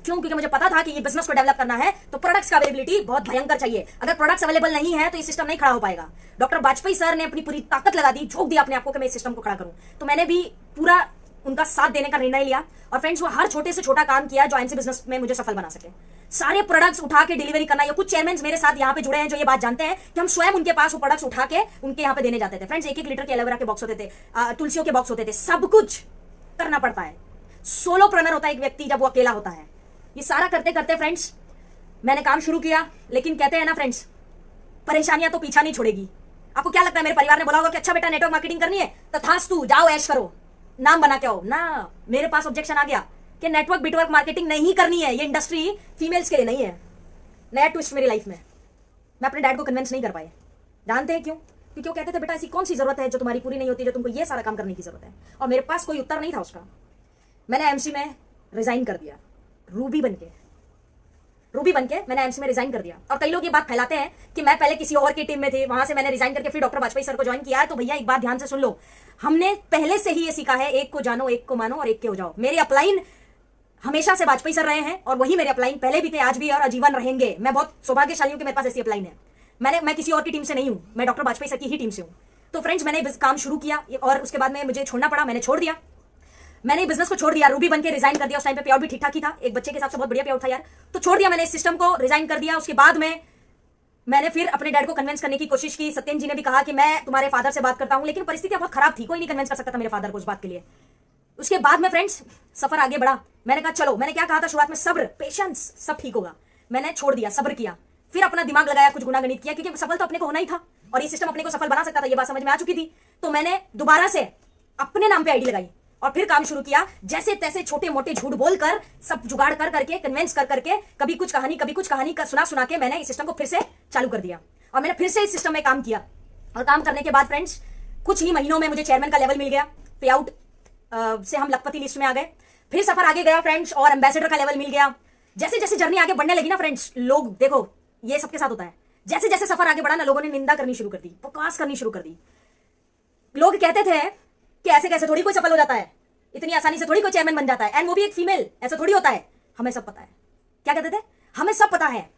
क्यों? क्योंकि मुझे पता था कि ये बिजनेस को डेवलप करना है तो प्रोडक्ट्स का अवेलेबिलिटी बहुत भयंकर चाहिए। अगर प्रोडक्ट्स अवेलेबल नहीं है तो ये सिस्टम नहीं खड़ा हो पाएगा। डॉक्टर वाजपेयी सर ने अपनी पूरी ताकत लगा दी, झोंक दिया अपने आप को कि मैं इस सिस्टम को खड़ा करूं। तो मैंने भी पूरा उनका साथ देने का निर्णय लिया और फ्रेंड्स वो हर छोटे से छोटा काम किया जो आईएमसी बिजनेस में मुझे सफल बना सके। सारे प्रोडक्ट्स उठा के डिलीवरी करना, या कुछ चेयरमैन मेरे साथ यहाँ पे जुड़े हैं जो ये बात जानते हैं कि हम स्वयं उनके पास वो प्रोडक्ट्स उठा के उनके यहाँ पे देने जाते थे। फ्रेंड्स 1-1 लीटर के एलोवेरा के बॉक्स होते थे, तुलसियों के बॉक्स होते थे, सब कुछ करना पड़ता है। सोलोप्रेन्योर होता है एक व्यक्ति जब वो अकेला होता है। ये सारा करते करते फ्रेंड्स मैंने काम शुरू किया, लेकिन कहते हैं ना फ्रेंड्स, परेशानियां तो पीछा नहीं छोड़ेगी। आपको क्या लगता है मेरे परिवार ने बोला होगा कि अच्छा बेटा नेटवर्क मार्केटिंग करनी है तो तथास्तु जाओ ऐश करो, नाम बना के आओ ना? मेरे पास ऑब्जेक्शन आ गया कि नेटवर्क बिटवर्क मार्केटिंग नहीं करनी है, ये इंडस्ट्री फीमेल्स के लिए नहीं है। नया ट्विस्ट मेरी लाइफ में, मैं अपने डैड को कन्विंस नहीं कर पाए। जानते हैं क्यों? क्योंकि वो कहते थे बेटा ऐसी कौन सी जरूरत है जो तुम्हारी पूरी नहीं होती, जो तुमको ये सारा काम करने की जरूरत है। और मेरे पास कोई उत्तर नहीं था उसका। मैंने एमसी में रिजाइन कर दिया, रूबी बनके मैंने एमसी में रिजाइन कर दिया। और कई लोग ये बात फैलाते हैं कि मैं पहले किसी और की टीम में थी, वहां से मैंने रिजाइन करके फिर डॉक्टर वाजपेयी सर को ज्वाइन किया है। तो भैया एक बात ध्यान से सुन लो, हमने पहले से ही ये सीखा है, एक को जानो, एक को मानो और एक के हो जाओ। मेरे अपलाइन हमेशा से वाजपेयी सर रहे हैं और वही मेरे अपलाइन पहले भी थे, आज भी और आजीवन रहेंगे। मैं बहुत सौभाग्यशाली हूं कि मेरे पास ऐसी अपलाइन है। मैं किसी और की टीम से नहीं हूं, मैं डॉक्टर वाजपेयी सर की ही टीम से हूं। तो फ्रेंड्स मैंने काम शुरू किया और उसके बाद में मुझे छोड़ना पड़ा, मैंने छोड़ दिया। मैंने बिजनेस को छोड़ दिया, रूबी बन के रिजाइन कर दिया। उस टाइम पे पे आउट भी ठीक ठाक ही था, एक बच्चे के हिसाब से बहुत बढ़िया पे आउट था यार। तो छोड़ दिया मैंने इस सिस्टम को, रिजाइन कर दिया। उसके बाद में मैंने फिर अपने डैड को कन्विंस करने की कोशिश की। सत्येंद्र जी ने भी कहा कि मैं तुम्हारे फादर से बात करता हूं, लेकिन परिस्थितियां बहुत खराब थी, कोई नहीं कन्विंस कर सकता था मेरे फादर को उस बात के लिए। उसके बाद में फ्रेंड्स सफर आगे बढ़ा। मैंने कहा चलो, मैंने क्या कहा था शुरुआत में, सब्र, पेशेंस, सब ठीक होगा। मैंने छोड़ दिया, सब्र किया, फिर अपना दिमाग लगाया, कुछ गुनागणित किया, क्योंकि सफल तो अपने को होना ही था और ये सिस्टम अपने को सफल बना सकता था, ये बात समझ में आ चुकी थी। तो मैंने दोबारा से अपने नाम पे आईडी लगाई और फिर काम शुरू किया। जैसे तैसे छोटे मोटे झूठ बोलकर, सब जुगाड़ कर करके, कन्विंस कर करके, कभी कुछ कहानी का सुना के मैंने इस सिस्टम को फिर से चालू कर दिया और मैंने फिर से इस सिस्टम में काम किया। और काम करने के बाद फ्रेंड्स कुछ ही महीनों में मुझे चेयरमैन का लेवल मिल गया, पे आउट से हम लखपति लिस्ट में आ गए। फिर सफर आगे गया फ्रेंड्स और एम्बेसडर का लेवल मिल गया। जैसे जैसे जर्नी आगे बढ़ने लगी ना फ्रेंड्स, लोग देखो ये सबके साथ होता है, जैसे जैसे सफर आगे बढ़ा ना, लोगों ने निंदा करनी शुरू कर दी, बकवास करनी शुरू कर दी। लोग कहते थे कि ऐसे कैसे थोड़ी कोई सफल हो जाता है, इतनी आसानी से थोड़ी कोई चेयरमैन बन जाता है, एंड वो भी एक फीमेल, ऐसा थोड़ी होता है। हमें सब पता है। क्या कहते थे? हमें सब पता है।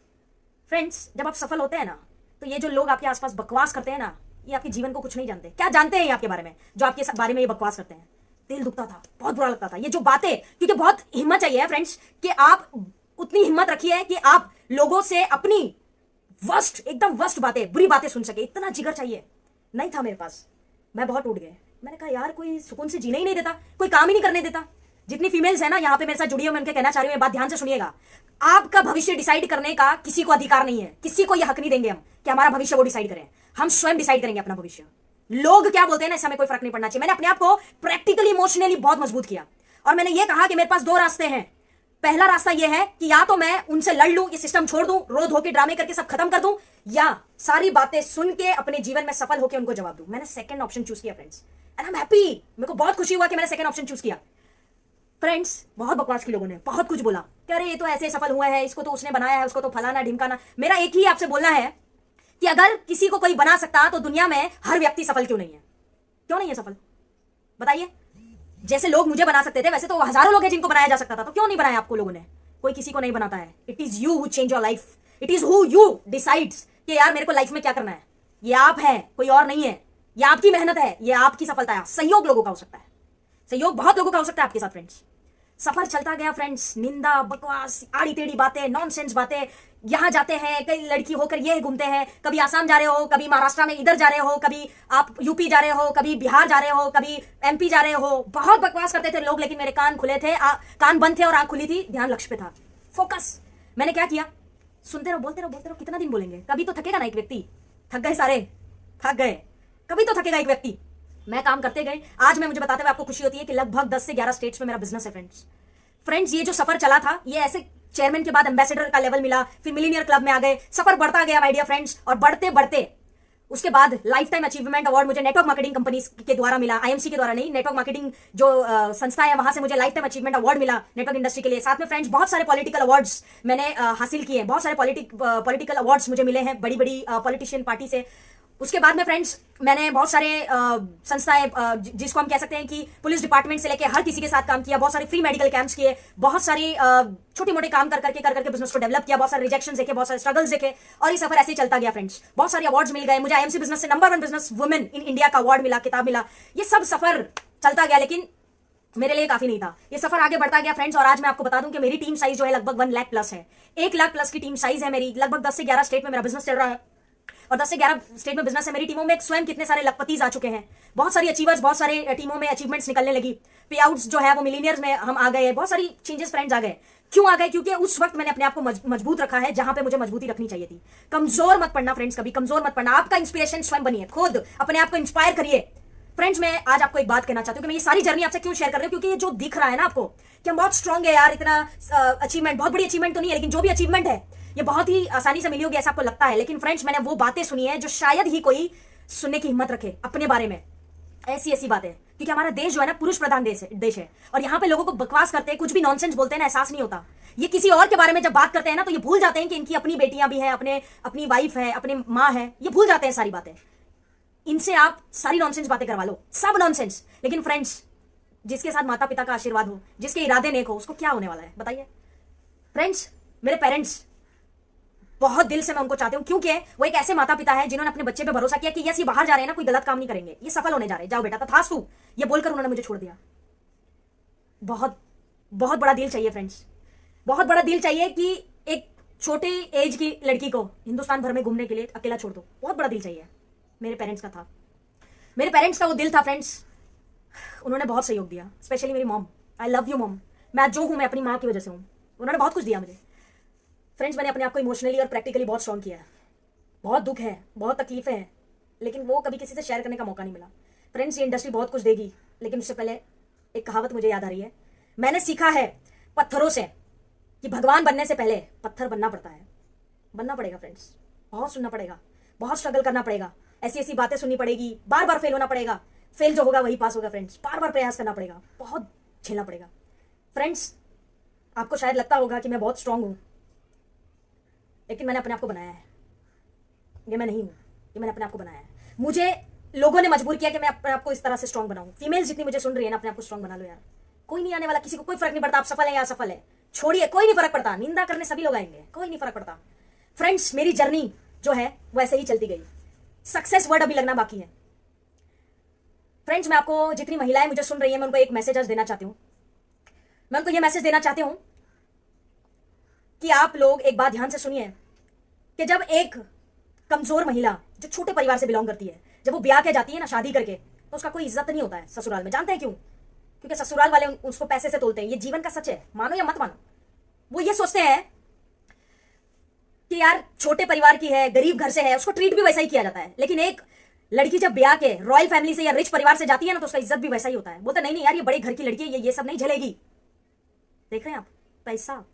फ्रेंड्स जब आप सफल होते हैं ना, तो ये जो लोग आपके आसपास बकवास करते हैं ना, ये आपके जीवन को कुछ नहीं जानते। क्या जानते हैं ये आपके बारे में, जो आपके बारे में ये बकवास करते हैं? दिल दुखता था, बहुत बुरा लगता था ये जो बातें, क्योंकि बहुत हिम्मत चाहिए फ्रेंड्स कि आप उतनी हिम्मत रखिए कि आप लोगों से अपनी वर्स्ट, एकदम वर्स्ट बातें, बुरी बातें सुन सके, इतना जिगर चाहिए। नहीं था मेरे पास, मैं बहुत टूट गए। मैंने कहा यार कोई सुकून से जीने ही नहीं देता, कोई काम ही नहीं करने देता। जितनी फीमेल्स है ना यहाँ पे मेरे साथ जुड़ी हो, मैं उनके कहना चाह रही हूँ, बात ध्यान से सुनिएगा। आपका भविष्य डिसाइड करने का किसी को अधिकार नहीं है, किसी को यह हक नहीं देंगे हम कि हमारा भविष्य वो डिसाइड करें। हम स्वयं डिसाइड करेंगे अपना भविष्य। लोग क्या बोलते हैं ना, इससे हमें कोई फर्क नहीं पड़ना चाहिए। मैंने अपने आप को प्रैक्टिकली, इमोशनली बहुत मजबूत किया और मैंने ये कहा कि मेरे पास 2 रास्ते हैं। पहला रास्ता यह है कि या तो मैं उनसे लड़ लूं, ये सिस्टम छोड़ दूं, रो धो के ड्रामे करके सब खत्म कर दूं, या सारी बातें सुन के अपने जीवन में सफल होकर उनको जवाब दूं। मैंने सेकंड ऑप्शन चूज किया friends, and I am happy. मेरे को बहुत खुशी हुआ कि मैंने सेकंड ऑप्शन चूज किया। फ्रेंड्स बहुत बकवास की लोगों ने, बहुत कुछ बोला कि अरे ये तो ऐसे सफल हुआ है, इसको तो उसने बनाया है, उसको तो फलाना ढिमकाना। मेरा एक ही आपसे बोलना है कि अगर किसी को कोई बना सकता तो दुनिया में हर व्यक्ति सफल क्यों नहीं है? क्यों नहीं है सफल? बताइए। जैसे लोग मुझे बना सकते थे, वैसे तो हजारों लोग हैं जिनको बनाया जा सकता था, तो क्यों नहीं बनाया आपको लोगों ने? कोई किसी को नहीं बनाता है। It is you who change your life, it is who you decides कि यार मेरे को लाइफ में क्या करना है। ये आप है, कोई और नहीं है। ये आपकी मेहनत है, ये आपकी सफलता है। सहयोग लोगों का हो सकता है, सहयोग बहुत लोगों का हो सकता है आपके साथ फ्रेंड्स। सफर चलता गया फ्रेंड्स, निंदा, बकवास, आड़ी टेढ़ी बातें, नॉनसेंस बातें। यहां जाते हैं, कई लड़की होकर ये घूमते हैं, कभी आसाम जा रहे हो, कभी महाराष्ट्र में इधर जा रहे हो, कभी आप यूपी जा रहे हो, कभी बिहार जा रहे हो, कभी एमपी जा रहे हो। बहुत बकवास करते थे लोग, लेकिन मेरे कान खुले थे, कान बंद थे और आंख खुली थी, ध्यान लक्ष्य पे था, फोकस। मैंने क्या किया? सुनते रहो, बोलते रहो, बोलते रहो। कितना दिन बोलेंगे? कभी तो थकेगा ना एक व्यक्ति। थक गए सारे, थक गए, कभी तो थकेगा एक व्यक्ति। मैं काम करते गए। आज मैं मुझे बताते हुए आपको खुशी होती है कि लगभग 10 से 11 स्टेट्स में मेरा बिजनेस है फ्रेंड्स। ये जो सफर चला था, ये ऐसे चेयरमैन के बाद एम्बेसडर का लेवल मिला, फिर मिलीनियर क्लब में आ गए, सफर बढ़ता गया माय डियर फ्रेंड्स। और बढ़ते बढ़ते उसके बाद लाइफ टाइम अचीवमेंट अवार्ड मुझे नेटवर्क मार्केटिंग कंपनी के द्वारा मिला, आईएमसी के द्वारा नहीं, नेटवर्क मार्केटिंग जो संस्था है वहां से मुझे लाइफ टाइम अचीवमेंट अवार्ड मिला नेटवर्क इंडस्ट्री के लिए। साथ में फ्रेंड्स बहुत सारे पॉलिटिकल अवार्ड्स मैंने हासिल किए, बहुत सारे पॉलिटिकल अवार्ड्स मुझे मिले हैं बड़ी बड़ी पॉलिटिशियन पार्टी से। उसके बाद में फ्रेंड्स मैंने बहुत सारे संस्थाएं जिसको हम कह सकते हैं कि पुलिस डिपार्टमेंट से लेके हर किसी के साथ काम किया, बहुत सारे फ्री मेडिकल कैंप्स किए, बहुत सारी छोटे मोटे काम कर करके बिजनेस को डेवलप किया, बहुत सारे रिजेक्शन देखे, बहुत सारे स्ट्रगल्स देखे, और ये सफर ऐसे ही चलता गया फ्रेंड्स। बहुत सारे अवार्ड्स मिल गए मुझे, आईएमसी बिजनेस से number 1 business women in India का अवार्ड मिला, किताब मिला, ये सब सफर चलता गया, लेकिन मेरे लिए काफी नहीं था। ये सफर आगे बढ़ता गया फ्रेंड्स, और आज मैं आपको बता दूं कि मेरी टीम साइज जो है लगभग 1 लाख प्लस है। 1 लाख प्लस की टीम साइज है मेरी, लगभग 10 से 11 स्टेट में मेरा बिजनेस चल रहा है, और 10 से 11 स्टेट में बिजनेस है। मेरी टीमों में स्वयं कितने सारे लखपतीज आ चुके हैं, बहुत सारी अचीवर्स, बहुत सारे टीमों में अचीवमेंट्स निकलने लगी, पे आउट्स जो है वो मिलीनियर्स में हम आ गए, बहुत सारी चेंजेस फ्रेंड्स आ गए। क्यों आ गए? क्योंकि उस वक्त मैंने अपने आप को मजबूत रखा है जहां पे मुझे मजबूती रखनी चाहिए थी। कमजोर मत पड़ना फ्रेंड्स, कभी कमजोर मत पड़ना। आपका इंस्पिरेशन स्वयं बनिए, खुद अपने आप को इंस्पायर करिए। फ्रेंड्स मैं आज आपको एक बात कहना चाहती हूँ कि मैं ये सारी जर्नी आपसे क्यों शेयर कर रही हूँ, क्योंकि ये जो दिख रहा है ना आपको कि हम बहुत स्ट्रांग है यार, इतना अचीवमेंट, बहुत बड़ी अचीवमेंट तो नहीं है, लेकिन जो भी अचीवमेंट है ये बहुत ही आसानी से मिली होगी ऐसा आपको लगता है। लेकिन फ्रेंड्स मैंने वो बातें सुनी है जो शायद ही कोई सुनने की हिम्मत रखे अपने बारे में, ऐसी ऐसी बातें, क्योंकि हमारा देश जो है ना पुरुष प्रधान देश है, और यहाँ पे लोगों को बकवास करते हैं, कुछ भी नॉनसेंस बोलते हैं ना, एहसास नहीं होता। ये किसी और के बारे में जब बात करते हैं ना तो ये भूल जाते हैं कि इनकी अपनी बेटियां भी हैं, अपनी वाइफ है, अपने माँ है, ये भूल जाते हैं सारी बातें। इनसे आप सारी नॉनसेंस बातें करवा लो, सब नॉनसेंस। लेकिन फ्रेंड्स जिसके साथ माता पिता का आशीर्वाद हो, जिसके इरादे नेक हो, उसको क्या होने वाला है बताइए। फ्रेंड्स मेरे पेरेंट्स, बहुत दिल से मैं उनको चाहती हूँ, क्योंकि वो एक ऐसे माता पिता है जिन्होंने अपने बच्चे पे भरोसा किया कि यस ये बाहर जा रहे हैं ना, कोई गलत काम नहीं करेंगे, ये सफल होने जा रहे हैं, जाओ बेटा तथास्तु, ये बोलकर उन्होंने मुझे छोड़ दिया। बहुत बहुत बड़ा दिल चाहिए फ्रेंड्स, बहुत बड़ा दिल चाहिए कि एक छोटे एज की लड़की को हिंदुस्तान भर में घूमने के लिए अकेला छोड़ दो, बहुत बड़ा दिल चाहिए। मेरे पेरेंट्स का था, मेरे पेरेंट्स का वो दिल था फ्रेंड्स, उन्होंने बहुत सहयोग दिया, स्पेशली मेरी mom. I love you mom, मैं जो हूं मैं अपनी माँ की वजह से हूं, उन्होंने बहुत कुछ दिया मुझे। फ्रेंड्स मैंने अपने आप को इमोशनली और प्रैक्टिकली बहुत स्ट्रॉन्ग किया है, बहुत दुख है, बहुत तकलीफें हैं, लेकिन वो कभी किसी से शेयर करने का मौका नहीं मिला। फ्रेंड्स ये इंडस्ट्री बहुत कुछ देगी, लेकिन उससे पहले एक कहावत मुझे याद आ रही है, मैंने सीखा है पत्थरों से कि भगवान बनने से पहले पत्थर बनना पड़ता है, बनना पड़ेगा फ्रेंड्स, बहुत सुनना पड़ेगा, बहुत स्ट्रगल करना पड़ेगा, ऐसी ऐसी बातें सुननी पड़ेगी, बार बार फेल होना पड़ेगा, फेल जो होगा वही पास होगा फ्रेंड्स, बार बार प्रयास करना पड़ेगा, बहुत झेलना पड़ेगा। फ्रेंड्स आपको शायद लगता होगा कि मैं बहुत स्ट्रांग हूं, लेकिन मैंने अपने आप को बनाया है, ये मैं नहीं हूं, ये मैंने अपने आप को बनाया है। मुझे लोगों ने मजबूर किया कि मैं अपने आप को इस तरह से स्ट्रांग बनाऊं। फीमेल्स जितनी मुझे सुन रही है ना, अपने आप को स्ट्रांग बना लो यार, कोई नहीं आने वाला, किसी को कोई फर्क नहीं पड़ता आप सफल है या असफल है, छोड़िए, कोई नहीं फर्क पड़ता, निंदा करने सभी लोग आएंगे, कोई नहीं फर्क पड़ता। फ्रेंड्स मेरी जर्नी जो है वो ऐसे ही चलती गई, सक्सेस वर्ड अभी लगना बाकी है। फ्रेंड्स मैं आपको, जितनी महिलाएं मुझे सुन रही हैं, मैं उनको एक मैसेज आज देना चाहती हूं, मैं उनको ये मैसेज देना चाहती हूं कि आप लोग एक बात ध्यान से सुनिए कि जब एक कमजोर महिला जो छोटे परिवार से बिलोंग करती है, जब वो ब्याह के जाती है ना शादी करके, तो उसका कोई इज्जत नहीं होता है ससुराल में। जानते हैं क्यों? क्योंकि ससुराल वाले उसको पैसे से तोलते हैं, ये जीवन का सच है, मानो या मत मानो। वो ये सोचते हैं कि यार छोटे परिवार की है, गरीब घर से है, उसको ट्रीट भी वैसा ही किया जाता है। लेकिन एक लड़की जब ब्याह के रॉयल फैमिली से या रिच परिवार से जाती है ना, तो उसका इज्जत भी वैसा ही होता है। बोलते नहीं नहीं यार ये बड़े घर की लड़की है, ये सब नहीं झेलेगी। देख रहे हैं आप, पैसा।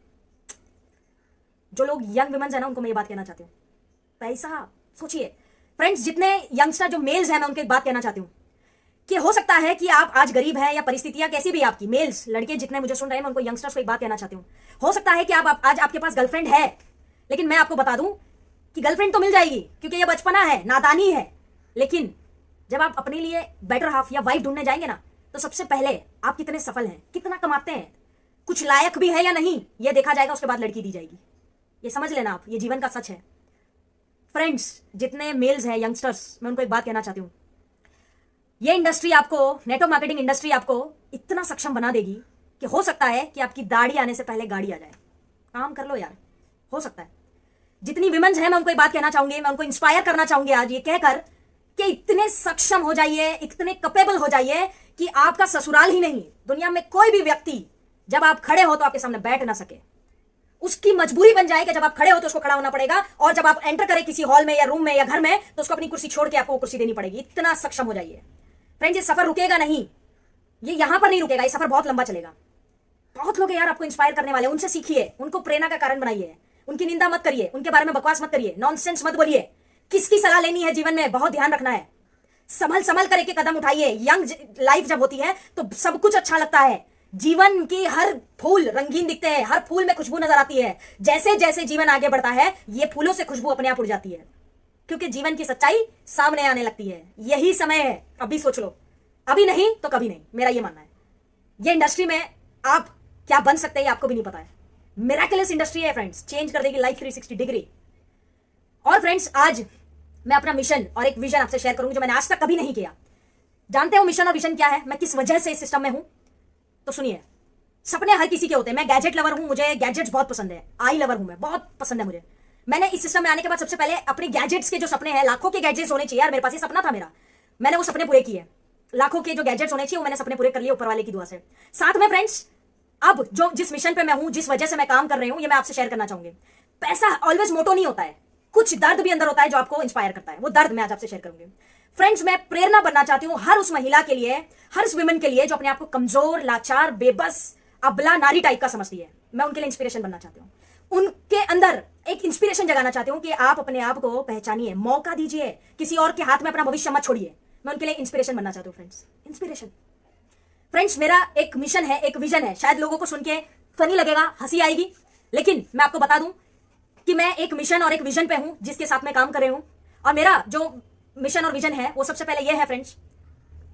जो लोग यंग वुमेन्स है ना, उनको मैं ये बात कहना चाहती हूँ, पैसा। सोचिए फ्रेंड्स, जितने यंगस्टर जो मेल्स हैं, मैं उनको एक बात कहना चाहती हूँ कि हो सकता है कि आप आज गरीब हैं या परिस्थितियां कैसी भी आपकी, मेल्स लड़के जितने मुझे सुन रहे हैं, मैं उनको यंगस्टर्स को एक बात कहना चाहती हूँ। हो सकता है कि आप आज आपके पास गर्लफ्रेंड है, लेकिन मैं आपको बता दूं कि गर्लफ्रेंड तो मिल जाएगी, क्योंकि ये बचपना है, नादानी है। लेकिन जब आप अपने लिए बेटर हाफ या वाइफ ढूंढने जाएंगे ना, तो सबसे पहले आप कितने सफल हैं, कितना कमाते हैं, कुछ लायक भी है या नहीं, ये देखा जाएगा, उसके बाद लड़की दी जाएगी। ये समझ लेना आप, ये जीवन का सच है। फ्रेंड्स जितने मेल्स हैं, यंगस्टर्स, मैं उनको एक बात कहना चाहती हूँ, ये इंडस्ट्री आपको, नेटवर्क मार्केटिंग इंडस्ट्री आपको इतना सक्षम बना देगी कि हो सकता है कि आपकी दाढ़ी आने से पहले गाड़ी आ जाए। काम कर लो यार, हो सकता है। जितनी विमेन्स हैं, मैं उनको एक बात कहना चाहूंगी, मैं उनको इंस्पायर करना चाहूंगी आज ये कहकर कि इतने सक्षम हो जाइए, इतने कैपेबल हो जाइए कि आपका ससुराल ही नहीं, दुनिया में कोई भी व्यक्ति जब आप खड़े हो तो आपके सामने बैठ ना सके। उसकी मजबूरी बन जाए कि जब आप खड़े हो तो उसको खड़ा होना पड़ेगा, और जब आप एंटर करें किसी हॉल में या रूम में या घर में, तो उसको अपनी कुर्सी छोड़ के आपको वो कुर्सी देनी पड़ेगी। इतना सक्षम हो जाइए फ्रेंड्स। ये सफर रुकेगा नहीं, ये यहां पर नहीं रुकेगा, ये सफर बहुत लंबा चलेगा। बहुत लोग यार आपको इंस्पायर करने वाले, उनसे सीखिए, उनको प्रेरणा का कारण बनाइए, उनकी निंदा मत करिए, उनके बारे में बकवास मत करिए, नॉनसेंस मत बोलिए। किसकी सलाह लेनी है जीवन में बहुत ध्यान रखना है, संभल संभल कर एक कदम उठाइए। यंग लाइफ जब होती है तो सब कुछ अच्छा लगता है, जीवन की हर फूल रंगीन दिखते हैं, हर फूल में खुशबू नजर आती है। जैसे जैसे जीवन आगे बढ़ता है, ये फूलों से खुशबू अपने आप उड़ जाती है। क्योंकि जीवन की सच्चाई सामने आने लगती है। यही समय है, अभी सोच लो, अभी नहीं तो कभी नहीं, मेरा ये मानना है। ये इंडस्ट्री में आप क्या बन सकते हैं आपको भी नहीं पता है। मिरेकलस इंडस्ट्री है फ्रेंड्स, चेंज कर देगी लाइफ 360 डिग्री। और फ्रेंड्स, आज मैं अपना मिशन और एक विजन आपसे शेयर करूंगी जो मैंने आज तक कभी नहीं किया। जानते हो मिशन और विजन क्या है, मैं किस वजह से इस सिस्टम में हूं? तो सुनिए, सपने हर किसी के होते हैं। मैं गैजेट लवर हूं, मुझे गैजेट्स बहुत पसंद है। आई लवर हूं मैं, बहुत पसंद है मुझे। मैंने इस सिस्टम में आने के बाद सबसे पहले अपने गैजेट्स के जो सपने हैं, लाखों के गैजेट्स होने चाहिए यार, मेरे पास ये सपना था मेरा, मैंने वो सपने पूरे किए। लाखों के जो गैजेट्स होने चाहिए वो मैंने सपने पूरे कर लिए ऊपर वाले की दुआ से। साथ में फ्रेंड्स, अब जो जिस मिशन पे मैं हूं, जिस वजह से मैं काम कर रही हूं, ये मैं आपसे शेयर करना चाहूंगी। पैसा ऑलवेज मोटो नहीं होता है, कुछ दर्द भी अंदर होता है जो आपको इंस्पायर करता है। वो दर्द मैं आज आपसे शेयर करूंगी। फ्रेंड्स, मैं प्रेरणा बनना चाहती हूं हर उस महिला के लिए, हर उस वुमेन के लिए जो अपने आप को कमजोर, लाचार, बेबस, अबला नारी टाइप का समझती है। मैं उनके लिए इंस्पिरेशन बनना चाहती हूँ, उनके अंदर एक इंस्पिरेशन जगाना चाहती हूँ कि आप अपने आप को पहचानिए, मौका दीजिए, किसी और के हाथ में अपना भविष्य मत छोड़िए। मैं उनके लिए इंस्पिरेशन बनना चाहती हूँ फ्रेंड्स, इंस्पिरेशन। फ्रेंड्स, मेरा एक मिशन है, एक विजन है। शायद लोगों को सुन के फनी लगेगा, हंसी आएगी, लेकिन मैं आपको बता दूं कि मैं एक मिशन और एक विजन पे हूं जिसके साथ मैं काम कर रही हूं। और मेरा जो मिशन और विजन है वो सबसे पहले ये है फ्रेंड्स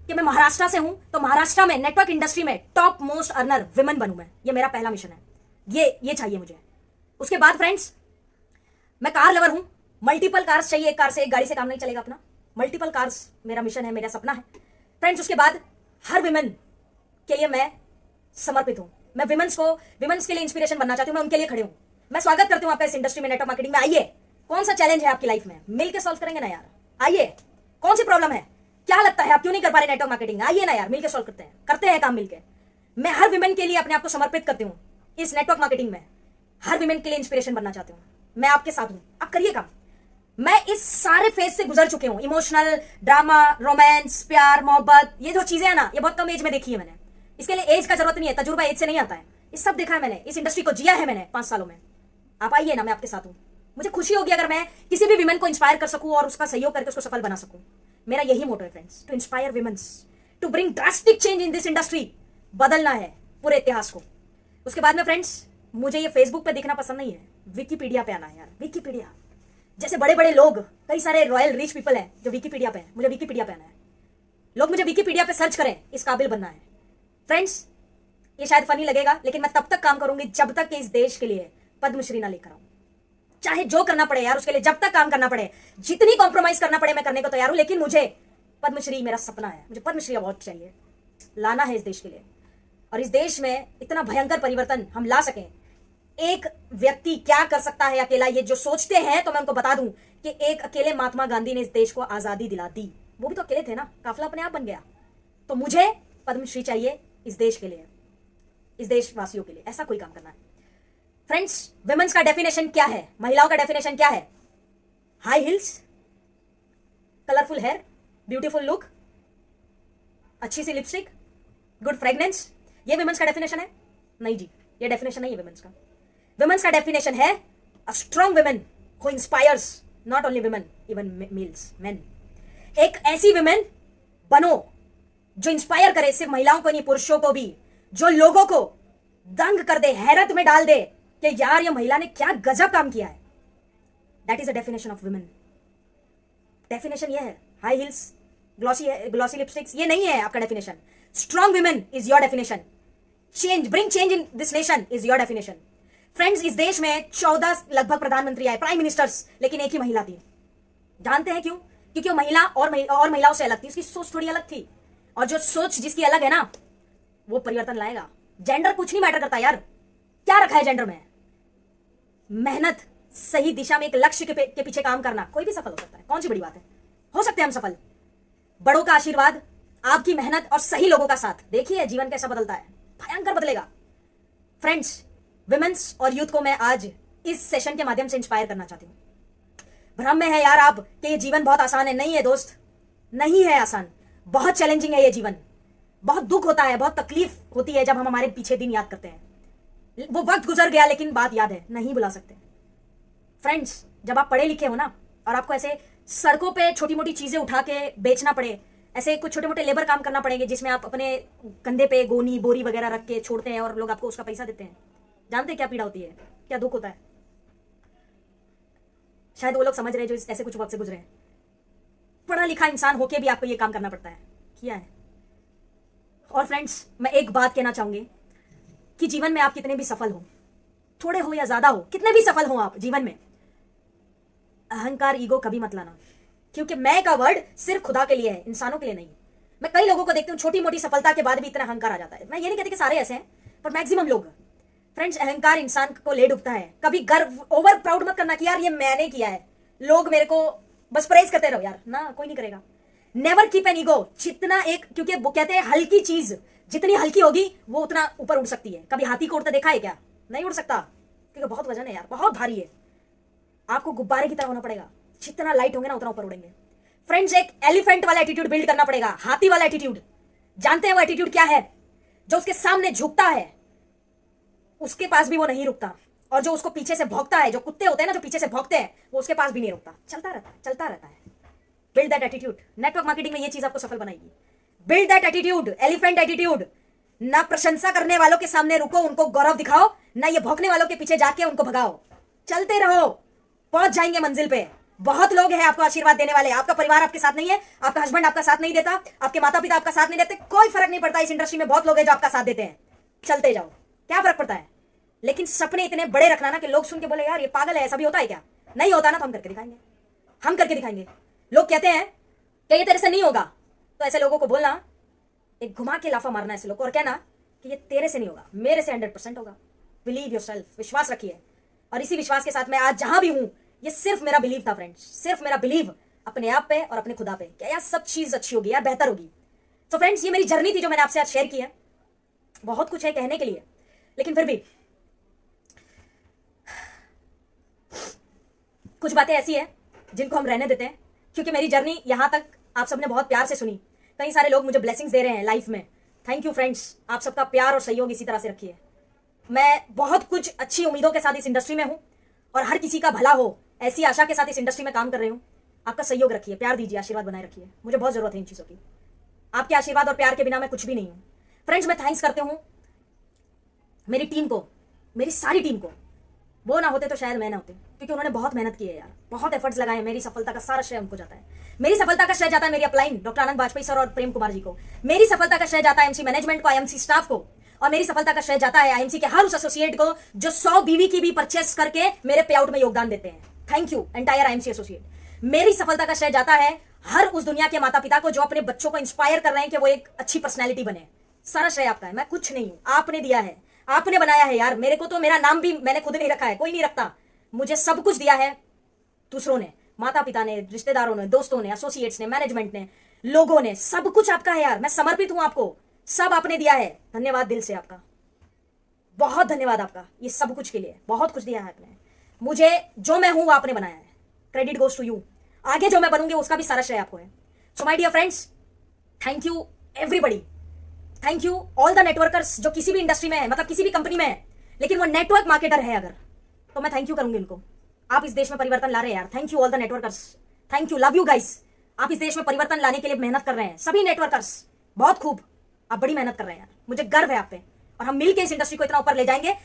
कि मैं महाराष्ट्र से हूं, तो महाराष्ट्र में नेटवर्क इंडस्ट्री में टॉप मोस्ट अर्नर विमेन बनूं मैं। ये मेरा पहला मिशन है, ये चाहिए मुझे। उसके बाद फ्रेंड्स, मैं कार लवर हूं, मल्टीपल कार्स चाहिए, एक कार से, एक गाड़ी से काम नहीं चलेगा अपना, मल्टीपल कार्स मेरा मिशन है, मेरा सपना है फ्रेंड्स। उसके बाद हर विमेन के लिए मैं समर्पित हूं। मैं विमेन्स के लिए इंस्पिरेशन बनना चाहती हूं, मैं उनके लिए खड़ी हूं। मैं स्वागत करती हूं आपका इस इंडस्ट्री में, नेटवर्क मार्केटिंग में। आइए, कौन सा चैलेंज है आपकी लाइफ में, मिलकर सॉल्व करेंगे ना यार। आइए, कौन सी प्रॉब्लम है, क्या लगता है आप क्यों नहीं कर पा रहे नेटवर्क मार्केटिंग, आइए ना यार, मिलकर सॉल्व करते हैं काम मिलकर। मैं हर विमेन के लिए अपने आप को समर्पित करती हूँ इस नेटवर्क मार्केटिंग में। हर विमेन के लिए इंस्पिरेशन बनना चाहती हूँ, मैं आपके साथ हूं, आप करिए काम। मैं इस सारे फेज से गुजर चुके हूं, इमोशनल, ड्रामा, रोमांस, प्यार, मोहब्बत, ये जो चीजें हैं ना, ये बहुत कम एज में देखी है मैंने। इसके लिए एज का जरूरत नहीं है, तजुर्बा एज से नहीं आता है। ये सब देखा है मैंने, इस इंडस्ट्री को जिया है मैंने 5 सालों में। आप आइए ना, मैं आपके साथ हूं। मुझे खुशी होगी अगर मैं किसी भी विमेन को इंस्पायर कर सकूं और उसका सहयोग करके उसको सफल बना सकूं। मेरा यही मोटो है friends, to inspire womens, to bring drastic change in this industry. बदलना है पूरे इतिहास को। उसके बाद में फ्रेंड्स, मुझे ये फेसबुक पे देखना पसंद नहीं है, विकीपीडिया पे आना है यार। विकीपीडिया जैसे बड़े बड़े लोग, कई सारे रॉयल रिच पीपल हैं जो विकीपीडिया पे हैं, मुझे विकीपीडिया पे आना है। लोग मुझे विकीपीडिया पे सर्च करें, इस काबिल बनना है फ्रेंड्स। ये शायद फनी लगेगा, लेकिन मैं तब तक काम करूंगी जब तक कि इस देश के लिए पद्मश्री ना लेकर आऊं। चाहे जो करना पड़े यार, उसके लिए जब तक काम करना पड़े, जितनी कॉम्प्रोमाइज करना पड़े, मैं करने को तैयार हूं। लेकिन मुझे पद्मश्री मेरा सपना है, मुझे पद्मश्री अवार्ड चाहिए, लाना है इस देश के लिए। और इस देश में इतना भयंकर परिवर्तन हम ला सकें। एक व्यक्ति क्या कर सकता है अकेला, ये जो सोचते हैं, तो मैं उनको बता दूं कि एक अकेले महात्मा गांधी ने इस देश को आजादी दिला दी। वो भी तो अकेले थे ना, काफिला अपने आप बन गया। तो मुझे पद्मश्री चाहिए इस देश के लिए, इस देशवासियों के लिए। ऐसा कोई काम करना है फ्रेंड्स। विमेन्स का डेफिनेशन क्या है, महिलाओं का डेफिनेशन क्या है? High heels, colourful hair, beautiful look, अच्छी सी लिपस्टिक, गुड फ्रेग्रेंस, ये विमेन्स का डेफिनेशन है? नहीं जी, ये डेफिनेशन नहीं है विमेन्स का। विमेन्स का डेफिनेशन है a strong women who inspires not only women, even males, men. एक ऐसी विमेन बनो जो इंस्पायर करे सिर्फ महिलाओं को नहीं, पुरुषों को भी, जो लोगों को दंग कर दे, हैरत में डाल दे कि यार ये महिला ने क्या गजब काम किया है। That is the definition of women. Definition ये है, हाई हिल्स, ग्लॉसी लिपस्टिक्स, ये नहीं है आपका definition. Strong women is your definition. Change, bring change in this nation is your definition. Friends, इस देश में 14 लगभग प्रधानमंत्री आए, प्राइम मिनिस्टर्स, लेकिन एक ही महिला थी। जानते हैं क्यों? क्योंकि वो महिला और महिलाओं से अलग थी, उसकी सोच थोड़ी अलग थी। और जो सोच जिसकी अलग है ना, वो परिवर्तन लाएगा। जेंडर कुछ नहीं मैटर करता यार, क्या रखा है जेंडर में? मेहनत, सही दिशा में एक लक्ष्य के पीछे काम करना, कोई भी सफल हो सकता है। कौन सी बड़ी बात है, हो सकते हैं हम सफल। बड़ों का आशीर्वाद, आपकी मेहनत और सही लोगों का साथ, देखिए जीवन कैसा बदलता है, भयंकर बदलेगा। फ्रेंड्स, विमेन्स और यूथ को मैं आज इस सेशन के माध्यम से इंस्पायर करना चाहती हूं। भ्रम में है यार आप कि ये जीवन बहुत आसान है। नहीं है दोस्त, नहीं है आसान, बहुत चैलेंजिंग है ये जीवन। बहुत दुख होता है, बहुत तकलीफ होती है जब हम हमारे पीछे दिन याद करते हैं। वो वक्त गुजर गया लेकिन बात याद है, नहीं भुला सकते। फ्रेंड्स, जब आप पढ़े लिखे हो ना और आपको ऐसे सड़कों पे छोटी मोटी चीजें उठा के बेचना पड़े, ऐसे कुछ छोटे मोटे लेबर काम करना पड़ेंगे जिसमें आप अपने कंधे पे गोनी बोरी वगैरह रख के छोड़ते हैं और लोग आपको उसका पैसा देते हैं। जानते हैं क्या पीड़ा होती है, क्या दुख होता है? शायद वो लोग समझ रहे हैं जो ऐसे कुछ वक्त से गुजरे हैं। पढ़ा लिखा इंसान होके भी आपको ये काम करना पड़ता है, किया है। और फ्रेंड्स, मैं एक बात कहना चाहूंगी कि जीवन में आप कितने भी सफल हो, थोड़े हो या ज्यादा हो, कितने भी सफल हो आप जीवन में, अहंकार, ईगो कभी मत लाना। क्योंकि मैं का वर्ड सिर्फ खुदा के लिए है, इंसानों के लिए नहीं। मैं कई लोगों को देखती हूँ छोटी मोटी सफलता के बाद भी इतना अहंकार आ जाता है। मैं ये नहीं कहती कि सारे ऐसे हैं, पर मैक्सिमम लोग। फ्रेंड्स, अहंकार इंसान को ले डूबता है। कभी गर्व, ओवर प्राउड मत करना कि यार ये मैंने किया है, लोग मेरे को बस प्रेज करते रहो यार, ना, कोई नहीं करेगा। Never keep an ego. जितना एक, क्योंकि वो कहते हैं हल्की चीज जितनी हल्की होगी वो उतना ऊपर उड़ सकती है। कभी हाथी को उड़ता देखा है क्या? नहीं उड़ सकता, क्योंकि बहुत वजन है यार, बहुत भारी है। आपको गुब्बारे की तरह होना पड़ेगा, जितना लाइट होंगे ना उतना ऊपर उड़ेंगे। फ्रेंड्स, एक एलिफेंट वाला एटीट्यूड बिल्ड करना पड़ेगा, हाथी वाला एटीट्यूड। जानते हैं वो एटीट्यूड क्या है? जो उसके सामने झुकता है उसके पास भी वो नहीं रुकता, और जो उसको पीछे से भौंकता है, जो कुत्ते होते हैं ना जो पीछे से भौंकते हैं, वो उसके पास भी नहीं रुकता, चलता रहता है, चलता रहता है। Build that attitude. Network marketing में ये चीज आपको सफल बनाएगी। Build that attitude, elephant attitude. ना प्रशंसा करने वालों के सामने रुको, उनको गौरव दिखाओ, ना ये भौंकने वालों के पीछे जाके उनको भगाओ। चलते रहो, पहुंच जाएंगे मंजिल पे। बहुत लोग हैं आपको आशीर्वाद देने वाले। आपका परिवार आपके साथ नहीं है, आपका हस्बैंड आपका साथ नहीं देता, आपके माता पिता आपका साथ नहीं देते, कोई फर्क नहीं पड़ता। इस इंडस्ट्री में बहुत लोग हैं जो आपका साथ देते हैं। चलते जाओ, क्या फर्क पड़ता है? लेकिन सपने इतने बड़े रखना ना कि लोग सुन के बोले यार ये पागल है, ऐसा भी होता है क्या? नहीं होता ना तो हम करके दिखाएंगे, हम करके दिखाएंगे। लोग कहते हैं कि ये तेरे से नहीं होगा, तो ऐसे लोगों को बोलना, एक घुमा के लाफा मारना ऐसे लोगों को और कहना कि ये तेरे से नहीं होगा, मेरे से 100% होगा। बिलीव योरसेल्फ, विश्वास रखिए। और इसी विश्वास के साथ मैं आज जहां भी हूं, ये सिर्फ मेरा बिलीव था फ्रेंड्स, सिर्फ मेरा बिलीव अपने आप पे और अपने खुदा पे, क्या यार सब चीज अच्छी होगी यार, बेहतर होगी। तो फ्रेंड्स, ये मेरी जर्नी थी जो मैंने आपसे आज शेयर की है। बहुत कुछ है कहने के लिए, लेकिन फिर भी कुछ बातें ऐसी है जिनको हम रहने देते हैं, क्योंकि मेरी जर्नी यहां तक आप सबने बहुत प्यार से सुनी। कई सारे लोग मुझे ब्लेसिंग्स दे रहे हैं लाइफ में। थैंक यू फ्रेंड्स, आप सबका प्यार और सहयोग इसी तरह से रखिए। मैं बहुत कुछ अच्छी उम्मीदों के साथ इस इंडस्ट्री में हूं और हर किसी का भला हो ऐसी आशा के साथ इस इंडस्ट्री में काम कर रही हूं। आपका सहयोग रखिए, प्यार दीजिए, आशीर्वाद बनाए रखिए। मुझे बहुत जरूरत है इन चीजों की। आपके आशीर्वाद और प्यार के बिना मैं कुछ भी नहीं हूं। फ्रेंड्स, मैं थैंक्स करते हूं मेरी टीम को, मेरी सारी टीम को। वो ना होते तो शायद मैं ना होते, क्योंकि उन्होंने बहुत मेहनत की है यार, बहुत एफर्ट्स लगाए। मेरी सफलता का सारा श्रेय उनको जाता है। मेरी सफलता का श्रेय जाता है मेरी अपलाइन डॉक्टर आनंद वाजपेयी सर और प्रेम कुमार जी को। मेरी सफलता का श्रेय जाता है एमसी मैनेजमेंट को, आईएमसी स्टाफ को। और मेरी सफलता का श्रेय जाता है आईएमसी के हर उस एसोसिएट को जो 100 बीवी की भी परचेस करके मेरे पे आउट में योगदान देते हैं। Thank you entire IMC associate. मेरी सफलता का श्रेय जाता है हर उस दुनिया के माता पिता को जो अपने बच्चों को इंस्पायर कर रहे हैं कि वो एक अच्छी पर्सनैलिटी बने। सारा श्रेय आपका है, मैं कुछ नहीं हूं, आपने दिया है, आपने बनाया है यार। मेरे को तो मेरा नाम भी मैंने खुद नहीं रखा है, कोई नहीं रखता। मुझे सब कुछ दिया है दूसरों ने, माता पिता ने, रिश्तेदारों ने, दोस्तों ने, एसोसिएट्स ने, मैनेजमेंट ने, लोगों ने। सब कुछ आपका है यार, मैं समर्पित हूं आपको। सब आपने दिया है, धन्यवाद दिल से आपका, बहुत धन्यवाद आपका ये सब कुछ के लिए। बहुत कुछ दिया है आपने मुझे, जो मैं हूं वो आपने बनाया है। Credit goes to you. आगे जो मैं बनूंगी उसका भी सारा श्रेय आपको है। So my dear friends, thank you everybody, thank you all the networkers जो किसी भी इंडस्ट्री में है, मतलब किसी भी कंपनी में है, लेकिन वो नेटवर्क मार्केटर है अगर, तो मैं थैंक यू करूंगी उनको। आप इस देश में परिवर्तन ला रहे हैं यार। Thank you all the networkers, thank you, love you guys. आप इस देश में परिवर्तन लाने के लिए मेहनत कर रहे हैं, सभी नेटवर्कर्स बहुत खूब, आप बड़ी मेहनत कर रहे हैं यार। मुझे गर्व है आप पे, और हम मिलकर इस इंडस्ट्री को इतना ऊपर ले जाएंगे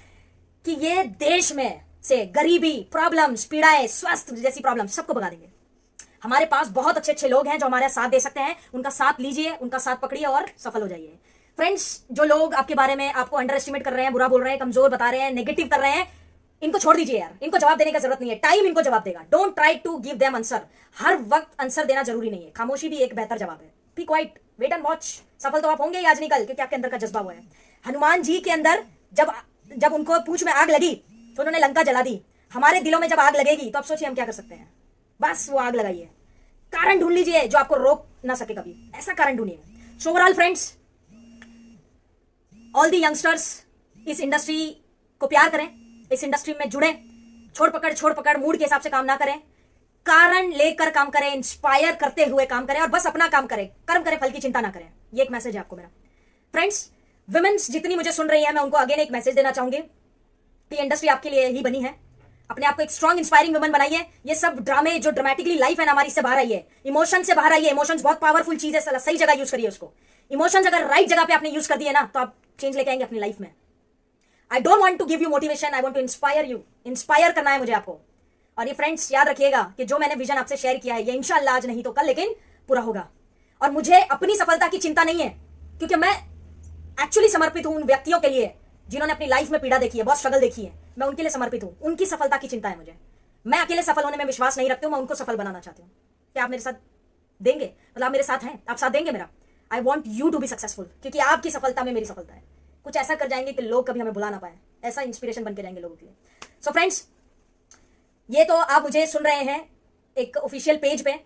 कि ये देश में से गरीबी, प्रॉब्लम्स, पीड़ाएं, स्वास्थ्य जैसी प्रॉब्लम सबको भगा देंगे। हमारे पास बहुत अच्छे अच्छे लोग हैं जो हमारे साथ दे सकते हैं। उनका साथ लीजिए, उनका साथ पकड़िए और सफल हो जाइए। फ्रेंड्स, जो लोग आपके बारे में आपको अंडर एस्टिमेट कर रहे हैं, बुरा बोल रहे हैं, कमजोर बता रहे हैं, नेगेटिव कर रहे हैं, इनको छोड़ दीजिए यार। इनको जवाब देने की जरूरत नहीं है, टाइम इनको जवाब देगा। Don't try to give them answer. हर वक्त आंसर देना जरूरी नहीं है, खामोशी भी एक बेहतर जवाब है। Be quiet, wait and watch. सफल तो आप होंगे ही आज नहीं कल, क्योंकि आपके अंदर का जज्बा हुआ है। हनुमान जी के अंदर जब उनको पूंछ में आग लगी तो उन्होंने लंका जला दी। हमारे दिलों में जब आग लगेगी तो आप सोचिए हम क्या कर सकते हैं। बस वो आग लगाइए, कारण ढूंढ लीजिए जो आपको रोक ना सके कभी, ऐसा कारण ढूंढिए। So overall friends, all the youngsters, इस इंडस्ट्री को प्यार करें, इस इंडस्ट्री में जुड़े, छोड़ पकड़ मूड के हिसाब से काम ना करें, कारण लेकर काम करें, इंस्पायर करते हुए काम करें, और बस अपना काम करें, कर्म करें, फल की चिंता ना करें। ये एक मैसेज है आपको मेरा। फ्रेंड्स, विमेन्स जितनी मुझे सुन रही है, मैं उनको अगेन एक मैसेज देना चाहूंगी कि इंडस्ट्री आपके लिए ही बनी है। अपने आप को एक स्ट्रॉन्ग इंस्पायरिंग वुमन बनाइए। ये सब ड्रामे जो ड्रामेटिकली लाइफ है ना हमारी, इससे बाहर आइए, इमोशन से बाहर आइए। इमोशंस बहुत पावरफुल चीज है, सही जगह यूज करिए उसको। इमोशंस अगर राइट जगह पे आपने यूज कर दिए ना, तो आप चेंज लेके आएंगे अपनी लाइफ में। I don't want to give you motivation, I want to inspire you. Inspire करना है मुझे आपको, और ये फ्रेंड्स याद रखिएगा कि जो मैंने विजन आपसे शेयर किया है ये इंशाल्लाह आज नहीं तो कल लेकिन पूरा होगा। और मुझे अपनी सफलता की चिंता नहीं है, क्योंकि मैं एक्चुअली समर्पित हूं उन व्यक्तियों के लिए जिन्होंने अपनी लाइफ में पीड़ा देखी है, बहुत स्ट्रगल देखी है। मैं उनके लिए समर्पित हूं, उनकी सफलता की चिंता है मुझे। मैं अकेले सफल होने में विश्वास नहीं रखती हूं, मैं उनको सफल बनाना चाहती हूं। क्या आप मेरे साथ देंगे? मतलब आप मेरे साथ हैं, आप साथ देंगे मेरा? I want you to be successful, क्योंकि आपकी सफलता में मेरी सफलता है। कुछ ऐसा कर जाएंगे कि लोग कभी हमें बुला ना पाए, ऐसा इंस्पिरेशन बन के जाएंगे लोगों के लिए। सो फ्रेंड्स, ये तो आप मुझे सुन रहे हैं एक ऑफिशियल पेज पे,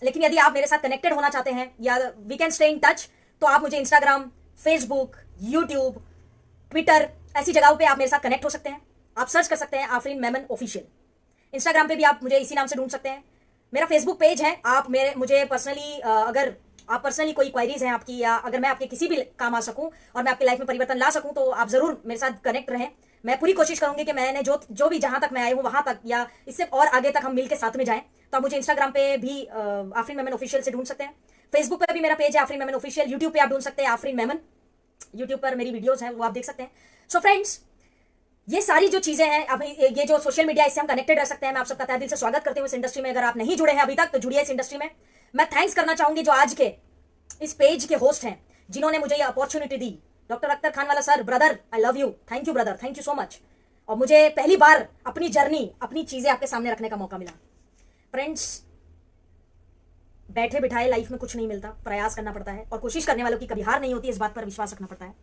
लेकिन यदि आप मेरे साथ कनेक्टेड होना चाहते हैं या we can stay in touch, तो आप मुझे इंस्टाग्राम, फेसबुक, यूट्यूब, ट्विटर ऐसी जगहों पे आप मेरे साथ कनेक्ट हो सकते हैं। आप सर्च कर सकते हैं आफरीन मेमन ऑफिशियल। इंस्टाग्राम पे भी आप मुझे इसी नाम से ढूंढ सकते हैं। मेरा फेसबुक पेज है। आप मुझे पर्सनली अगर आप पर्सनली कोई क्वायरीज हैं आपकी, या अगर मैं आपके किसी भी काम आ सकूं और मैं आपकी लाइफ में परिवर्तन ला सकूं, तो आप जरूर मेरे साथ कनेक्ट रहें। मैं पूरी कोशिश करूंगी कि मैंने जो भी जहां तक मैं आई हूं वहां तक या इससे और आगे तक हम मिलकर साथ में जाएं। तो आप मुझे इंस्टाग्राम पे भी आफरीन मेमन ऑफिशियल से ढूंढ सकते हैं। फेसबुक पे भी मेरा पेज है आफरीन मेमन ऑफिशियल। यूट्यूब पे आप ढूंढ सकते हैं आफरीन मेमन, यूट्यूब पर मेरी वीडियोस हैं वो आप देख सकते हैं। सो फ्रेंड्स, ये सारी जो चीजें हैं, अब ये जो सोशल मीडिया, इससे हम कनेक्टेड रह सकते हैं। मैं आप सबका तहे दिल से स्वागत करती हूँ इस इंडस्ट्री में। अगर आप नहीं जुड़े हैं अभी तक तो जुड़िए इस इंडस्ट्री में। मैं थैंक्स करना चाहूंगी जो आज के इस पेज के होस्ट हैं, जिन्होंने मुझे ये अपॉर्चुनिटी दी। डॉक्टर अख्तर खान वाला sir, brother I love you, thank you brother, thank you so much. और मुझे पहली बार अपनी जर्नी, अपनी चीजें आपके सामने रखने का मौका मिला। फ्रेंड्स, बैठे बिठाए लाइफ में कुछ नहीं मिलता, प्रयास करना पड़ता है, और कोशिश करने वालों की कभी हार नहीं होती, इस बात पर विश्वास रखना पड़ता है।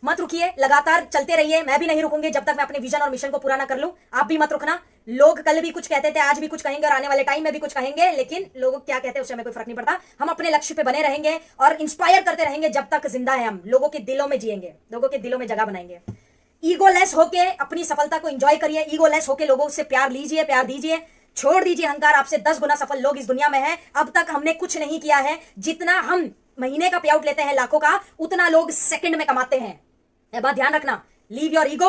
मत रुकिए, लगातार चलते रहिए। मैं भी नहीं रुकूंगी जब तक मैं अपने विजन और मिशन को पूरा ना कर लूं। आप भी मत रुकना। लोग कल भी कुछ कहते थे, आज भी कुछ कहेंगे और आने वाले टाइम में भी कुछ कहेंगे, लेकिन लोग क्या कहते हैं उससे हमें कोई फर्क नहीं पड़ता। हम अपने लक्ष्य पे बने रहेंगे और इंस्पायर करते रहेंगे जब तक जिंदा है। हम लोगों के दिलों में जिएंगे, लोगों के दिलों में जगह बनाएंगे। ईगोलेस होके अपनी सफलता को एंजॉय करिए। ईगोलेस होके लोगों से प्यार लीजिए, प्यार दीजिए। छोड़ दीजिए अहंकार। आपसे 10 गुना सफल लोग इस दुनिया में हैं। अब तक हमने कुछ नहीं किया है। जितना हम महीने का पे आउट लेते हैं लाखों का, उतना लोग सेकंड में कमाते हैं। यह बात ध्यान रखना। लीव योर ईगो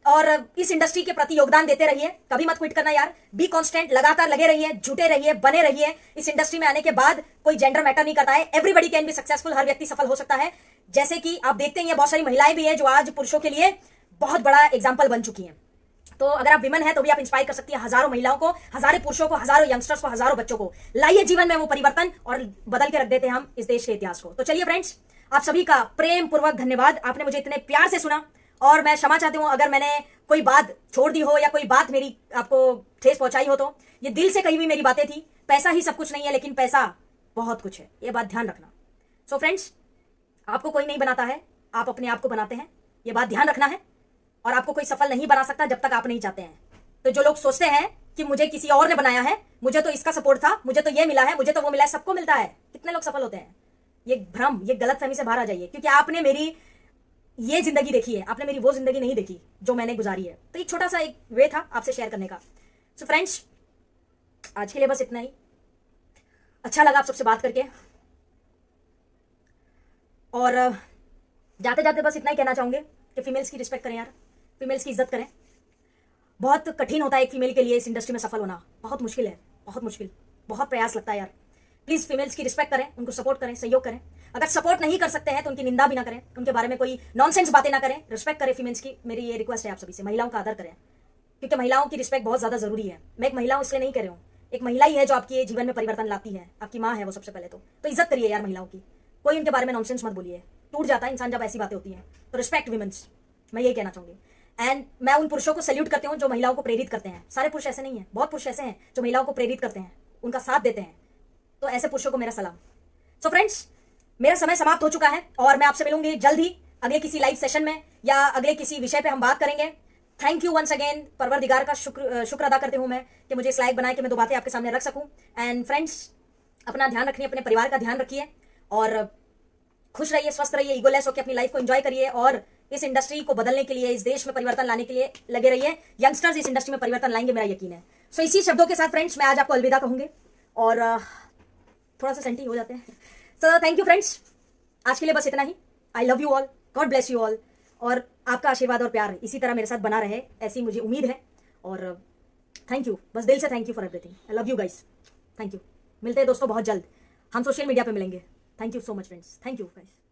और इस इंडस्ट्री के प्रति योगदान देते रहिए। कभी मत क्विट करना यार। बी कांस्टेंट, लगातार लगे रहिए, जुटे रहिए, बने रहिए। इस इंडस्ट्री में आने के बाद कोई जेंडर मैटर नहीं करता है। Everybody can be successful. हर व्यक्ति सफल हो सकता है। जैसे कि आप देखते हैं बहुत सारी महिलाएं भी हैं जो आज पुरुषों के लिए बहुत बड़ा एग्जाम्पल बन चुकी हैं। तो अगर आप विमन हैं तो भी आप इंस्पायर कर सकती हैं हजारों महिलाओं को, हजारों पुरुषों को, हजारों यंगस्टर्स को, हजारों बच्चों को। लाइए जीवन में वो परिवर्तन और बदल के रख देते हैं हम इस देश के इतिहास को। तो चलिए फ्रेंड्स, आप सभी का प्रेम पूर्वक धन्यवाद। आपने मुझे इतने प्यार से सुना, और मैं क्षमा चाहती हूं अगर मैंने कोई बात छोड़ दी हो या कोई बात मेरी आपको ठेस पहुंचाई हो। तो ये दिल से कही हुई मेरी बातें थी। पैसा ही सब कुछ नहीं है, लेकिन पैसा बहुत कुछ है, ये बात ध्यान रखना। सो फ्रेंड्स, आपको कोई नहीं बनाता है, आप अपने आप को बनाते हैं, ये बात ध्यान रखना है। और आपको कोई सफल नहीं बना सकता जब तक आप नहीं चाहते हैं। तो जो लोग सोचते हैं कि मुझे किसी और ने बनाया है, मुझे तो इसका सपोर्ट था, मुझे तो ये मिला है, मुझे तो वो मिला है, सबको मिलता है। कितने लोग सफल होते हैं? ये भ्रम, ये गलतफहमी से बाहर आ जाइए, क्योंकि आपने मेरी ये जिंदगी देखी है, आपने मेरी वो जिंदगी नहीं देखी जो मैंने गुजारी है। तो एक छोटा सा एक वे था आपसे शेयर करने का। सो फ्रेंड्स, आज के लिए बस इतना ही। अच्छा लगा आप सबसे बात करके, और जाते जाते बस इतना ही कहना चाहूंगे कि फीमेल्स की रिस्पेक्ट करें यार, फीमेल्स की इज्जत करें। बहुत कठिन होता है एक फीमेल के लिए इस इंडस्ट्री में सफल होना, बहुत मुश्किल है, बहुत मुश्किल, बहुत प्रयास लगता है यार। प्लीज फीमेल्स की रिस्पेक्ट करें, उनको सपोर्ट करें, सहयोग करें। अगर सपोर्ट नहीं कर सकते हैं तो उनकी निंदा भी ना करें, उनके बारे में कोई नॉनसेंस बातें ना करें। रिस्पेक्ट करें फीमेल्स की, मेरी ये रिक्वेस्ट है आप सभी से। महिलाओं का आदर करें, क्योंकि महिलाओं की रिस्पेक्ट बहुत ज्यादा जरूरी है। मैं एक महिला हूं इसलिए नहीं कह रही हूँ, एक महिला ही है जो आपके जीवन में परिवर्तन लाती है, आपकी माँ है वो सबसे पहले। तो इज्जत करिए यार महिलाओं की, कोई उनके बारे में नॉनसेंस मत बोलिए। टूट जाता है इंसान जब ऐसी बातें होती हैं। तो रिस्पेक्ट विमेंस, मैं यही कहना चाहूंगी। एंड मैं उन पुरुषों को सैल्यूट करती हूँ जो महिलाओं को प्रेरित करते हैं। सारे पुरुष ऐसे नहीं है, बहुत पुरुष ऐसे हैं जो महिलाओं को प्रेरित करते हैं, उनका साथ देते हैं। तो ऐसे पुरुषों को मेरा सलाम। सो फ्रेंड्स, मेरा समय समाप्त हो चुका है और मैं आपसे मिलूंगी जल्द ही अगले किसी लाइव सेशन में या अगले किसी विषय पे हम बात करेंगे। Thank you once again. परवरदिगार का शुक्र अदा करती हूँ मैं कि मुझे इस लायक बनाए कि मैं दो बातें आपके सामने रख सकूं। एंड फ्रेंड्स, अपना ध्यान रखिए, अपने परिवार का ध्यान रखिए और खुश रहिए, स्वस्थ रहिए, ईगोलेस होकर अपनी लाइफ को एंजॉय करिए और इस इंडस्ट्री को बदलने के लिए, इस देश में परिवर्तन लाने के लिए लगे रहिए। यंगस्टर्स इस इंडस्ट्री में परिवर्तन लाएंगे, मेरा यकीन है। सो इसी शब्दों के साथ फ्रेंड्स मैं आज आपको अलविदा कहूंगी और थोड़ा सा सेंटी हो जाते हैं। सो थैंक यू फ्रेंड्स, आज के लिए बस इतना ही। I love you all, God bless you all, और आपका आशीर्वाद और प्यार इसी तरह मेरे साथ बना रहे, ऐसी मुझे उम्मीद है। और थैंक यू, बस दिल से thank you for everything. I love you guys, thank you. मिलते हैं दोस्तों बहुत जल्द, हम सोशल मीडिया पे मिलेंगे। Thank you so much friends, thank you guys.